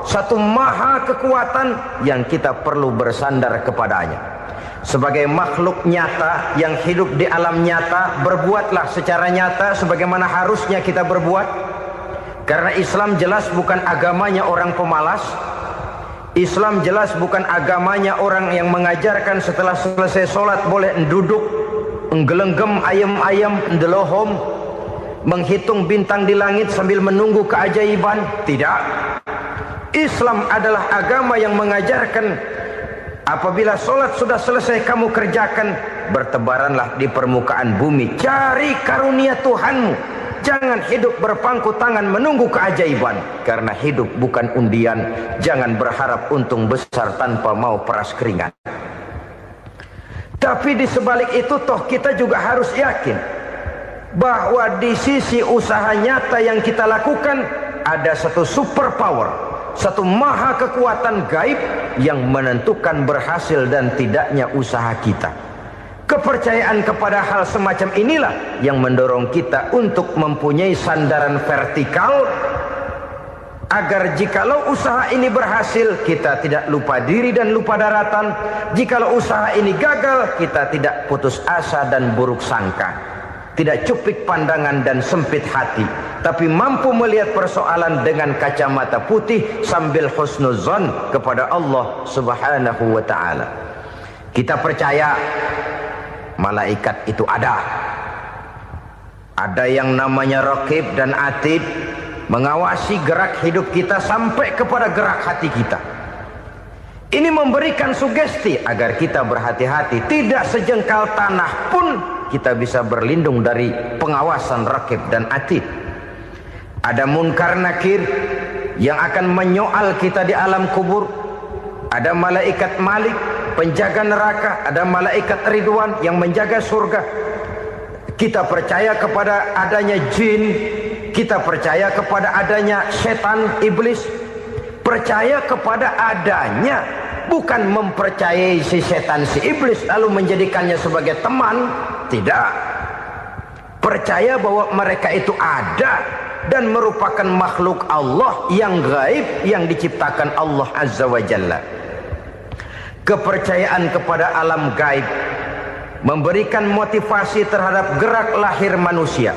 satu maha kekuatan yang kita perlu bersandar kepadanya. Sebagai makhluk nyata yang hidup di alam nyata, berbuatlah secara nyata sebagaimana harusnya kita berbuat. Karena Islam jelas bukan agamanya orang pemalas. Islam jelas bukan agamanya orang yang mengajarkan setelah selesai sholat boleh duduk, nggelenggem ayam-ayam, ndelohom, menghitung bintang di langit sambil menunggu keajaiban. Tidak. Islam adalah agama yang mengajarkan apabila sholat sudah selesai kamu kerjakan, bertebaranlah di permukaan bumi, cari karunia Tuhanmu. Jangan hidup berpangku tangan menunggu keajaiban. Karena hidup bukan undian. Jangan berharap untung besar tanpa mau peras keringat. Tapi di sebalik itu toh kita juga harus yakin bahwa di sisi usaha nyata yang kita lakukan ada satu super power, satu maha kekuatan gaib yang menentukan berhasil dan tidaknya usaha kita. Kepercayaan kepada hal semacam inilah yang mendorong kita untuk mempunyai sandaran vertikal, agar jikalau usaha ini berhasil kita tidak lupa diri dan lupa daratan. Jikalau usaha ini gagal kita tidak putus asa dan buruk sangka, tidak cupik pandangan dan sempit hati, tapi mampu melihat persoalan dengan kacamata putih sambil husnuzon kepada Allah Subhanahu wa ta'ala. Kita percaya malaikat itu ada. Ada yang namanya raqib dan atid, mengawasi gerak hidup kita sampai kepada gerak hati kita. Ini memberikan sugesti agar kita berhati-hati. Tidak sejengkal tanah pun kita bisa berlindung dari pengawasan raqib dan atid. Ada munkar nakir yang akan menyoal kita di alam kubur. Ada malaikat Malik, penjaga neraka. Ada malaikat Ridwan yang menjaga surga. Kita percaya kepada adanya jin. Kita percaya kepada adanya setan, iblis. Percaya kepada adanya, bukan mempercayai si setan, si iblis lalu menjadikannya sebagai teman. Tidak. Percaya bahwa mereka itu ada dan merupakan makhluk Allah yang gaib yang diciptakan Allah Azza wa Jalla. Kepercayaan kepada alam gaib memberikan motivasi terhadap gerak lahir manusia,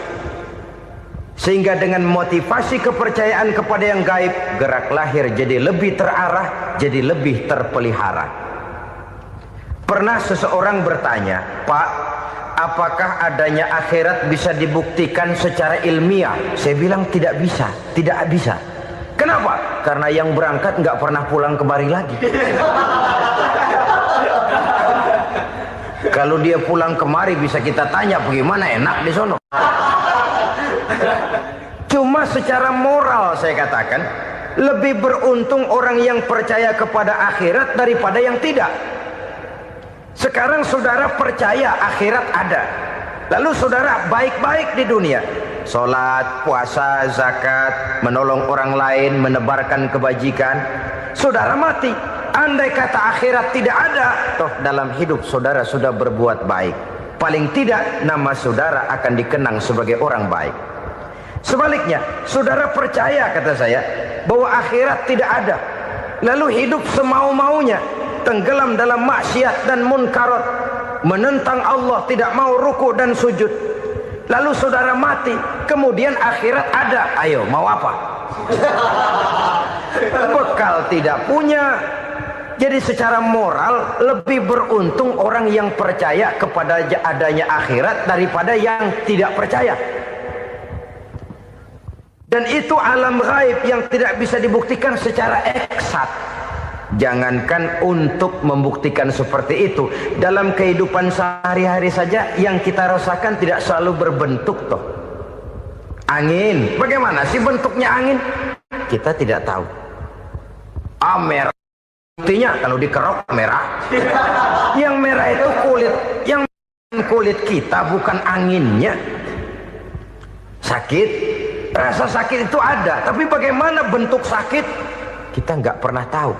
sehingga dengan motivasi kepercayaan kepada yang gaib, gerak lahir jadi lebih terarah, jadi lebih terpelihara. Pernah seseorang bertanya, "Pak, apakah adanya akhirat bisa dibuktikan secara ilmiah?" Saya bilang tidak bisa, tidak bisa. Kenapa? Karena yang berangkat nggak pernah pulang kemari lagi. Kalau dia pulang kemari bisa kita tanya bagaimana enak di sono. Cuma secara moral saya katakan, lebih beruntung orang yang percaya kepada akhirat daripada yang tidak. Sekarang saudara percaya akhirat ada, lalu saudara baik-baik di dunia, sholat, puasa, zakat, menolong orang lain, menebarkan kebajikan. Saudara mati, andai kata akhirat tidak ada, toh dalam hidup saudara sudah berbuat baik. Paling tidak nama saudara akan dikenang sebagai orang baik. Sebaliknya, saudara percaya, kata saya, bahwa akhirat tidak ada, lalu hidup semau-maunya, tenggelam dalam maksiat dan munkarat, menentang Allah, tidak mau ruku dan sujud. Lalu saudara mati, kemudian akhirat ada, ayo mau apa? Bekal tidak punya. Jadi secara moral lebih beruntung orang yang percaya kepada adanya akhirat daripada yang tidak percaya. Dan itu alam gaib yang tidak bisa dibuktikan secara eksat. Jangankan untuk membuktikan seperti itu, dalam kehidupan sehari-hari saja yang kita rasakan tidak selalu berbentuk toh. Angin, bagaimana sih bentuknya angin? Kita tidak tahu. Merah, buktinya kalau dikerok merah. Yang merah itu kulit, yang kulit kita bukan anginnya. Sakit, rasa sakit itu ada, tapi bagaimana bentuk sakit kita nggak pernah tahu.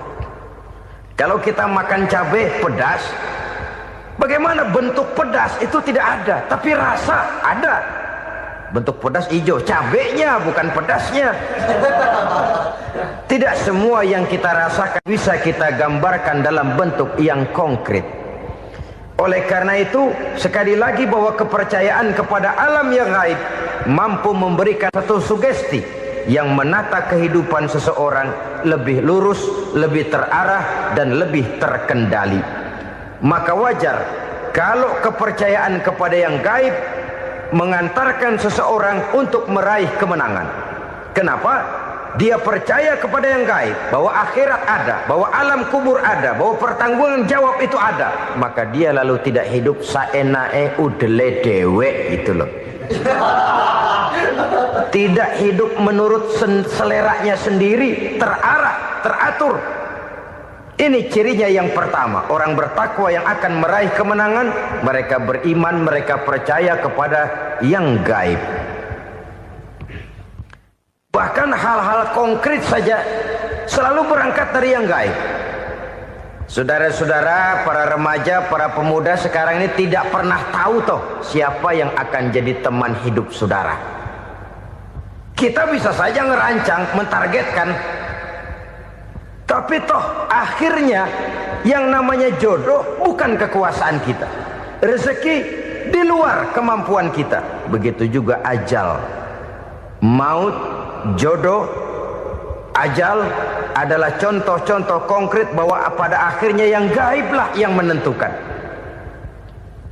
Kalau kita makan cabai pedas, bagaimana bentuk pedas itu tidak ada, tapi rasa ada. Bentuk pedas hijau, cabainya bukan pedasnya. Tidak semua yang kita rasakan bisa kita gambarkan dalam bentuk yang konkret. Oleh karena itu, sekali lagi bahwa kepercayaan kepada alam yang gaib mampu memberikan satu sugesti yang menata kehidupan seseorang lebih lurus, lebih terarah, dan lebih terkendali. Maka wajar kalau kepercayaan kepada yang gaib mengantarkan seseorang untuk meraih kemenangan. Kenapa? Dia percaya kepada yang gaib, bahwa akhirat ada, bahwa alam kubur ada, bahwa pertanggungan jawab itu ada. Maka dia lalu tidak hidup saenae udele dewe gitu loh. Tidak hidup menurut seleranya sendiri, terarah, teratur. Ini cirinya yang pertama. Orang bertakwa yang akan meraih kemenangan, mereka beriman, mereka percaya kepada yang gaib. Bahkan hal-hal konkret saja selalu berangkat dari yang gaib. Saudara-saudara, para remaja, para pemuda sekarang ini tidak pernah tahu toh siapa yang akan jadi teman hidup saudara. Kita bisa saja ngerancang, mentargetkan, tapi toh akhirnya yang namanya jodoh bukan kekuasaan kita. Rezeki di luar kemampuan kita. Begitu juga ajal. Maut, jodoh, ajal adalah contoh-contoh konkret bahwa pada akhirnya yang gaiblah yang menentukan.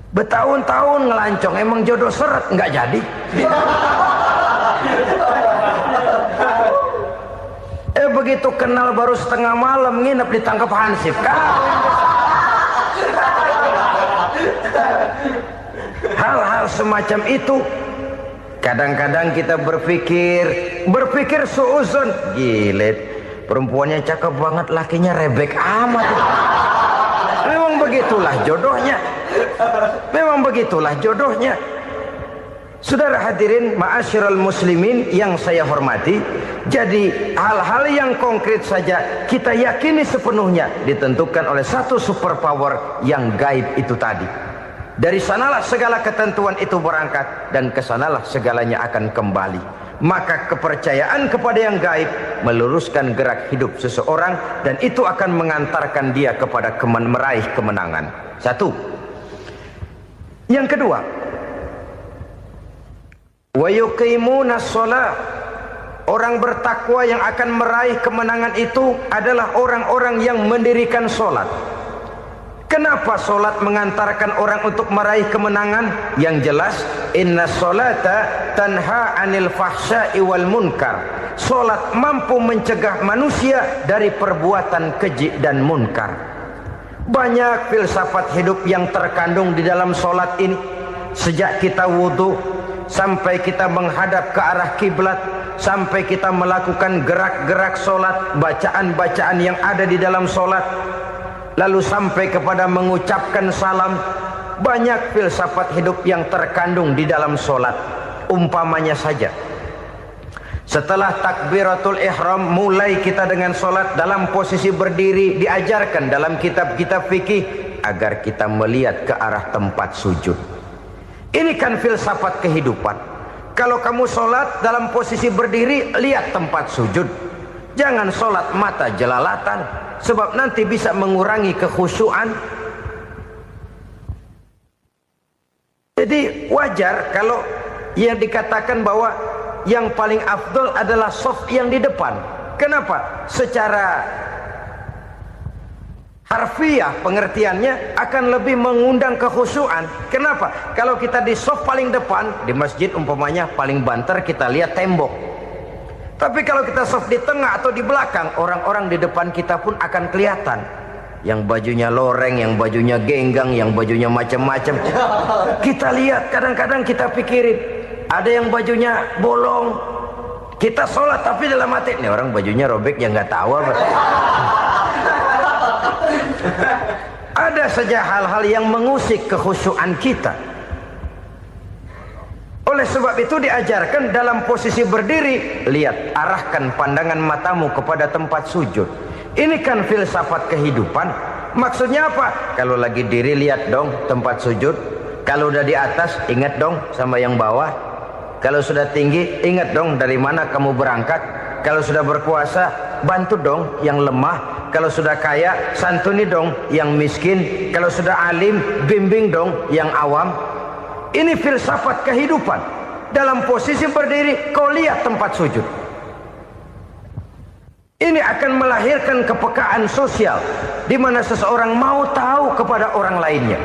Bertahun-tahun ngelancong, emang jodoh seret, nggak jadi. Begitu kenal baru setengah malam nginep ditangkap hansip kan. Hal-hal semacam itu kadang-kadang kita berpikir suuzon, gile, perempuannya cakep banget, lakinya rebek amat. Memang begitulah jodohnya. Memang begitulah jodohnya. Saudara hadirin ma'asyiral muslimin yang saya hormati, jadi hal-hal yang konkret saja kita yakini sepenuhnya ditentukan oleh satu superpower yang gaib itu tadi. Dari sanalah segala ketentuan itu berangkat dan kesanalah segalanya akan kembali. Maka kepercayaan kepada yang gaib meluruskan gerak hidup seseorang dan itu akan mengantarkan dia kepada meraih kemenangan. Satu. Yang kedua, wa yuqimuna shalah. Orang bertakwa yang akan meraih kemenangan itu adalah orang-orang yang mendirikan sholat. Kenapa sholat mengantarkan orang untuk meraih kemenangan? Yang jelas, inna sholata tanha anil fahsya'i wal munkar. Sholat mampu mencegah manusia dari perbuatan keji dan munkar. Banyak filsafat hidup yang terkandung di dalam sholat ini. Sejak kita wudhu sampai kita menghadap ke arah kiblat, sampai kita melakukan gerak-gerak sholat, bacaan-bacaan yang ada di dalam sholat, lalu sampai kepada mengucapkan salam. Banyak filsafat hidup yang terkandung di dalam sholat. Umpamanya saja, setelah takbiratul ihram mulai kita dengan sholat dalam posisi berdiri, diajarkan dalam kitab-kitab fikih agar kita melihat ke arah tempat sujud. Ini kan filsafat kehidupan. Kalau kamu sholat dalam posisi berdiri, lihat tempat sujud. Jangan sholat mata jelalatan, sebab nanti bisa mengurangi kekhusyuan. Jadi wajar kalau yang dikatakan bahwa yang paling afdol adalah shaf yang di depan. Kenapa? Secara harfiah pengertiannya akan lebih mengundang kekhusyuan. Kenapa? Kalau kita di shaf paling depan di masjid umpamanya paling banter kita lihat tembok. Tapi kalau kita shaf di tengah atau di belakang, orang-orang di depan kita pun akan kelihatan. Yang bajunya loreng, yang bajunya genggang, yang bajunya macam-macam. Kita lihat, kadang-kadang kita pikirin, ada yang bajunya bolong. Kita sholat tapi dalam hati, nih orang bajunya robek yang nggak tahu apa. Ada saja hal-hal yang mengusik kekhusyuan kita. Oleh sebab itu diajarkan dalam posisi berdiri, lihat, arahkan pandangan matamu kepada tempat sujud. Ini kan filsafat kehidupan. Maksudnya apa? Kalau lagi diri lihat dong tempat sujud. Kalau udah di atas ingat dong sama yang bawah. Kalau sudah tinggi ingat dong dari mana kamu berangkat. Kalau sudah berkuasa bantu dong yang lemah. Kalau sudah kaya santuni dong yang miskin. Kalau sudah alim bimbing dong yang awam. Ini filsafat kehidupan. Dalam posisi berdiri kau lihat tempat sujud. Ini akan melahirkan kepekaan sosial di mana seseorang mau tahu kepada orang lainnya.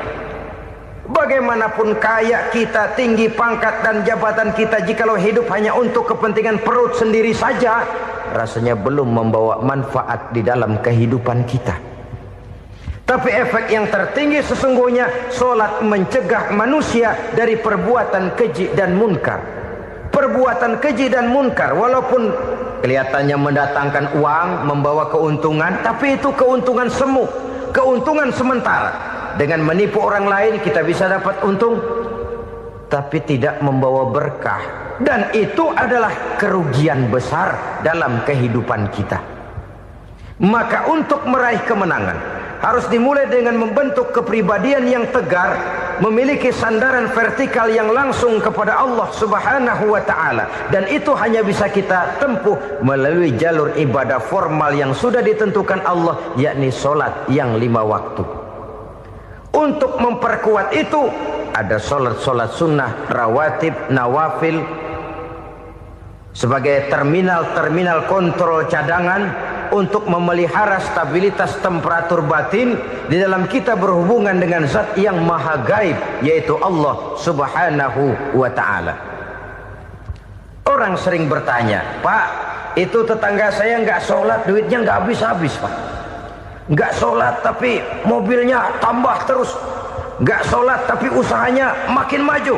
Bagaimanapun kaya kita, tinggi pangkat dan jabatan kita, jikalau hidup hanya untuk kepentingan perut sendiri saja, rasanya belum membawa manfaat di dalam kehidupan kita. Tapi efek yang tertinggi sesungguhnya, sholat mencegah manusia dari perbuatan keji dan munkar. Perbuatan keji dan munkar walaupun kelihatannya mendatangkan uang, membawa keuntungan, tapi itu keuntungan semu, keuntungan sementara. Dengan menipu orang lain kita bisa dapat untung, tapi tidak membawa berkah. Dan itu adalah kerugian besar dalam kehidupan kita. Maka untuk meraih kemenangan harus dimulai dengan membentuk kepribadian yang tegar, memiliki sandaran vertikal yang langsung kepada Allah Subhanahu wa ta'ala. Dan itu hanya bisa kita tempuh melalui jalur ibadah formal yang sudah ditentukan Allah, yakni sholat yang 5 waktu. Untuk memperkuat itu ada sholat-sholat sunnah, rawatib, nawafil sebagai terminal-terminal kontrol cadangan untuk memelihara stabilitas temperatur batin di dalam kita berhubungan dengan zat yang maha gaib, yaitu Allah Subhanahu wa ta'ala. Orang sering bertanya, Pak, itu tetangga saya nggak sholat, duitnya nggak habis-habis, Pak. Nggak sholat tapi mobilnya tambah terus. Nggak sholat tapi usahanya makin maju.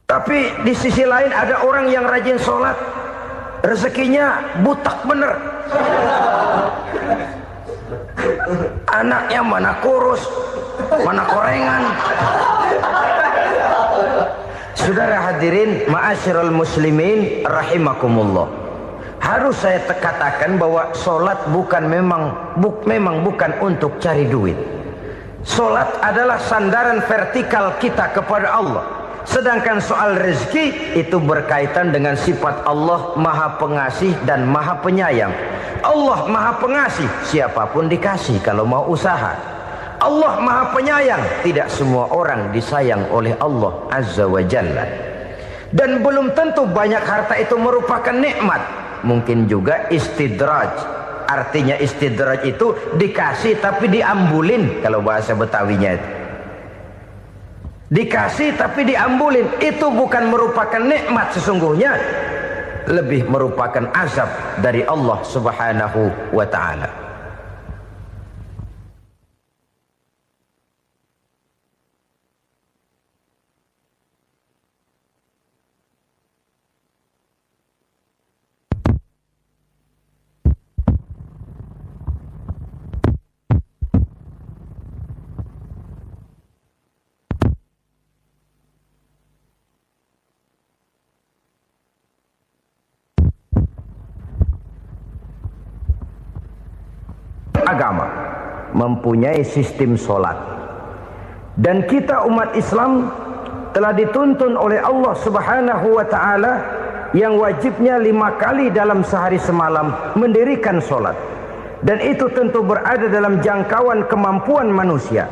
Tapi di sisi lain ada orang yang rajin sholat, rezekinya butak bener. Anaknya mana kurus, mana korengan. Saudara hadirin ma'asyiral muslimin rahimakumullah. Harus saya katakan bahwa sholat memang bukan untuk cari duit. Sholat adalah sandaran vertikal kita kepada Allah. Sedangkan soal rezeki itu berkaitan dengan sifat Allah maha pengasih dan maha penyayang. Allah maha pengasih, siapapun dikasih kalau mau usaha. Allah maha penyayang, tidak semua orang disayang oleh Allah Azza wa Jalla. Dan belum tentu banyak harta itu merupakan nikmat. Mungkin juga istidraj. Artinya istidraj itu dikasih tapi diambulin, kalau bahasa Betawinya itu. Dikasih tapi diambulin, itu bukan merupakan nikmat sesungguhnya, lebih merupakan azab dari Allah Subhanahu wa ta'ala. Agama mempunyai sistem sholat, dan kita umat Islam telah dituntun oleh Allah Subhanahu wa ta'ala yang wajibnya 5 kali dalam sehari semalam mendirikan solat, dan itu tentu berada dalam jangkauan kemampuan manusia.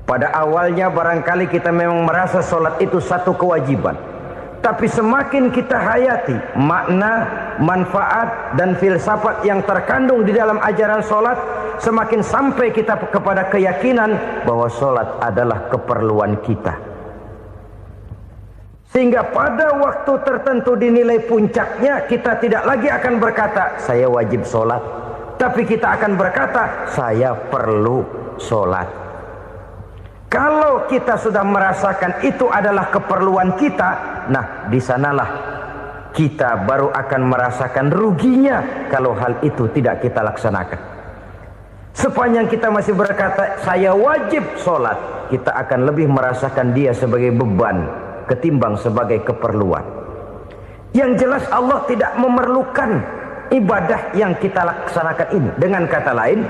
Pada awalnya barangkali kita memang merasa solat itu satu kewajiban, tapi semakin kita hayati makna, manfaat dan filsafat yang terkandung di dalam ajaran solat, semakin sampai kita kepada keyakinan bahwa solat adalah keperluan kita. Sehingga pada waktu tertentu dinilai puncaknya, kita tidak lagi akan berkata saya wajib solat, tapi kita akan berkata saya perlu solat. Kalau kita sudah merasakan itu adalah keperluan kita, nah di sanalah kita baru akan merasakan ruginya kalau hal itu tidak kita laksanakan. Sepanjang kita masih berkata saya wajib sholat, kita akan lebih merasakan dia sebagai beban ketimbang sebagai keperluan. Yang jelas Allah tidak memerlukan ibadah yang kita laksanakan ini. Dengan kata lain,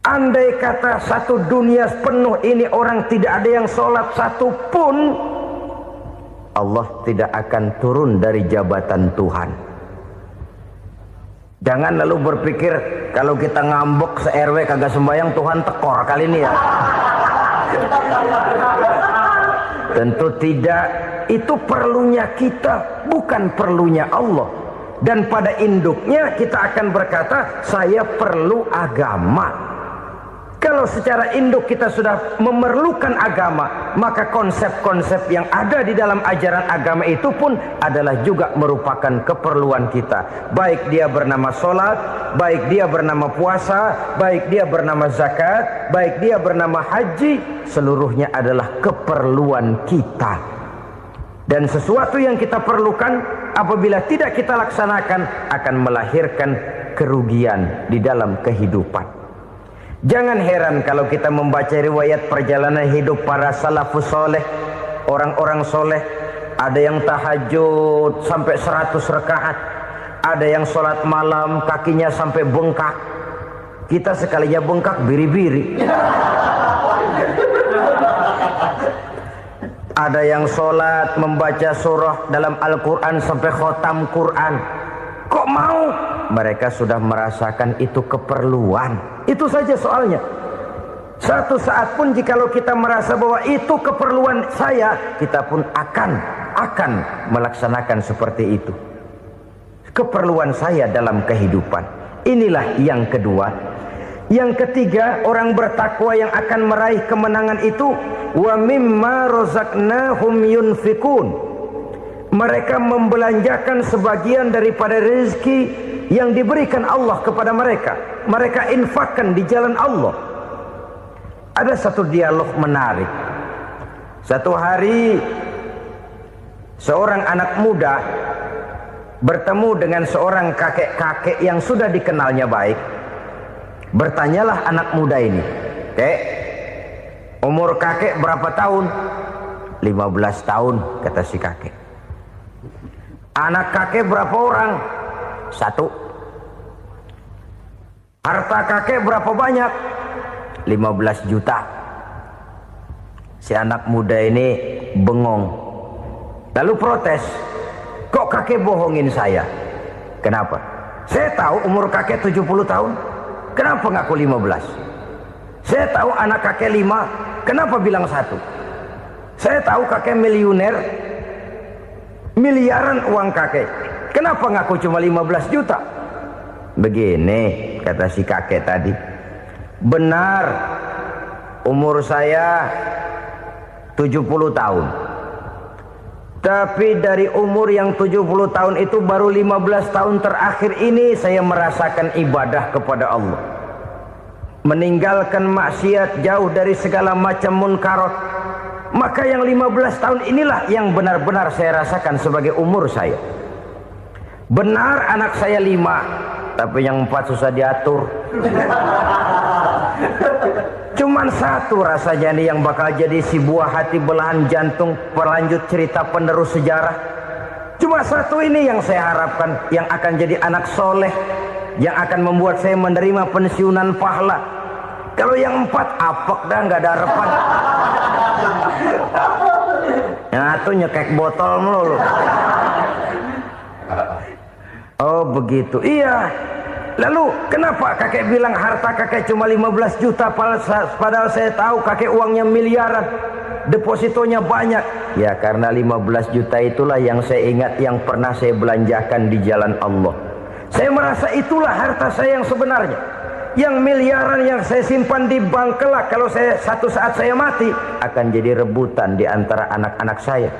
andai kata satu dunia penuh ini orang tidak ada yang sholat satu pun, Allah tidak akan turun dari jabatan Tuhan. Jangan lalu berpikir kalau kita ngambek se-RW kagak sembahyang Tuhan tekor kali ini ya. Tentu tidak. Itu perlunya kita, bukan perlunya Allah. Dan pada induknya kita akan berkata saya perlu agama. Kalau secara induk kita sudah memerlukan agama, maka konsep-konsep yang ada di dalam ajaran agama itu pun adalah juga merupakan keperluan kita. Baik dia bernama sholat, baik dia bernama puasa, baik dia bernama zakat, baik dia bernama haji, seluruhnya adalah keperluan kita. Dan sesuatu yang kita perlukan apabila tidak kita laksanakan akan melahirkan kerugian di dalam kehidupan. Jangan heran kalau kita membaca riwayat perjalanan hidup para salafus soleh, orang-orang soleh. Ada yang tahajud sampai 100 rakaat, ada yang sholat malam kakinya sampai bengkak. Kita sekalinya bengkak biri-biri. Ada yang sholat membaca surah dalam Al-Quran sampai khotam Quran. Kok mau? Mereka sudah merasakan itu keperluan. Itu saja soalnya. Satu saat pun jikalau kita merasa bahwa itu keperluan saya, kita pun akan melaksanakan seperti itu. Keperluan saya dalam kehidupan. Inilah yang kedua. Yang ketiga, orang bertakwa yang akan meraih kemenangan itu, wa mimma razaqnahum yunfikun. Mereka membelanjakan sebagian daripada rezeki yang diberikan Allah kepada mereka. Mereka infakkan di jalan Allah. Ada satu dialog menarik. Satu hari seorang anak muda bertemu dengan seorang kakek-kakek yang sudah dikenalnya baik. Bertanyalah anak muda ini, "Kek, umur kakek berapa tahun?" 15 tahun, kata si kakek. "Anak kakek berapa orang?" 1. "Harta kakek berapa banyak?" 15 juta. Si anak muda ini bengong. Lalu protes, "Kok kakek bohongin saya?" "Kenapa?" "Saya tahu umur kakek 70 tahun. Kenapa ngaku 15? Saya tahu anak kakek 5. Kenapa bilang 1? Saya tahu kakek miliuner, miliaran uang kakek. Kenapa ngaku cuma 15 juta? Begini, kata si kakek tadi. Benar, umur saya 70 tahun. Tapi dari umur yang 70 tahun itu baru 15 tahun terakhir ini saya merasakan ibadah kepada Allah. Meninggalkan maksiat, jauh dari segala macam munkarat. Maka yang 15 tahun inilah yang benar-benar saya rasakan sebagai umur saya. Benar anak saya 5, tapi yang 4 susah diatur. Cuman 1 rasanya nih yang bakal jadi si buah hati belahan jantung pelanjut cerita penerus sejarah. Cuma 1 ini yang saya harapkan, yang akan jadi anak soleh, yang akan membuat saya menerima pensiunan pahala. Kalau yang 4 apek dah, nggak ada harapan. Nah tuh nyekek botol melulu. Oh begitu. Iya. Lalu kenapa kakek bilang harta kakek cuma 15 juta padahal saya tahu kakek uangnya miliaran, depositonya banyak? Ya karena 15 juta itulah yang saya ingat yang pernah saya belanjakan di jalan Allah. Saya merasa itulah harta saya yang sebenarnya. Yang miliaran yang saya simpan di bank kelak kalau satu saat saya mati akan jadi rebutan di antara anak-anak saya.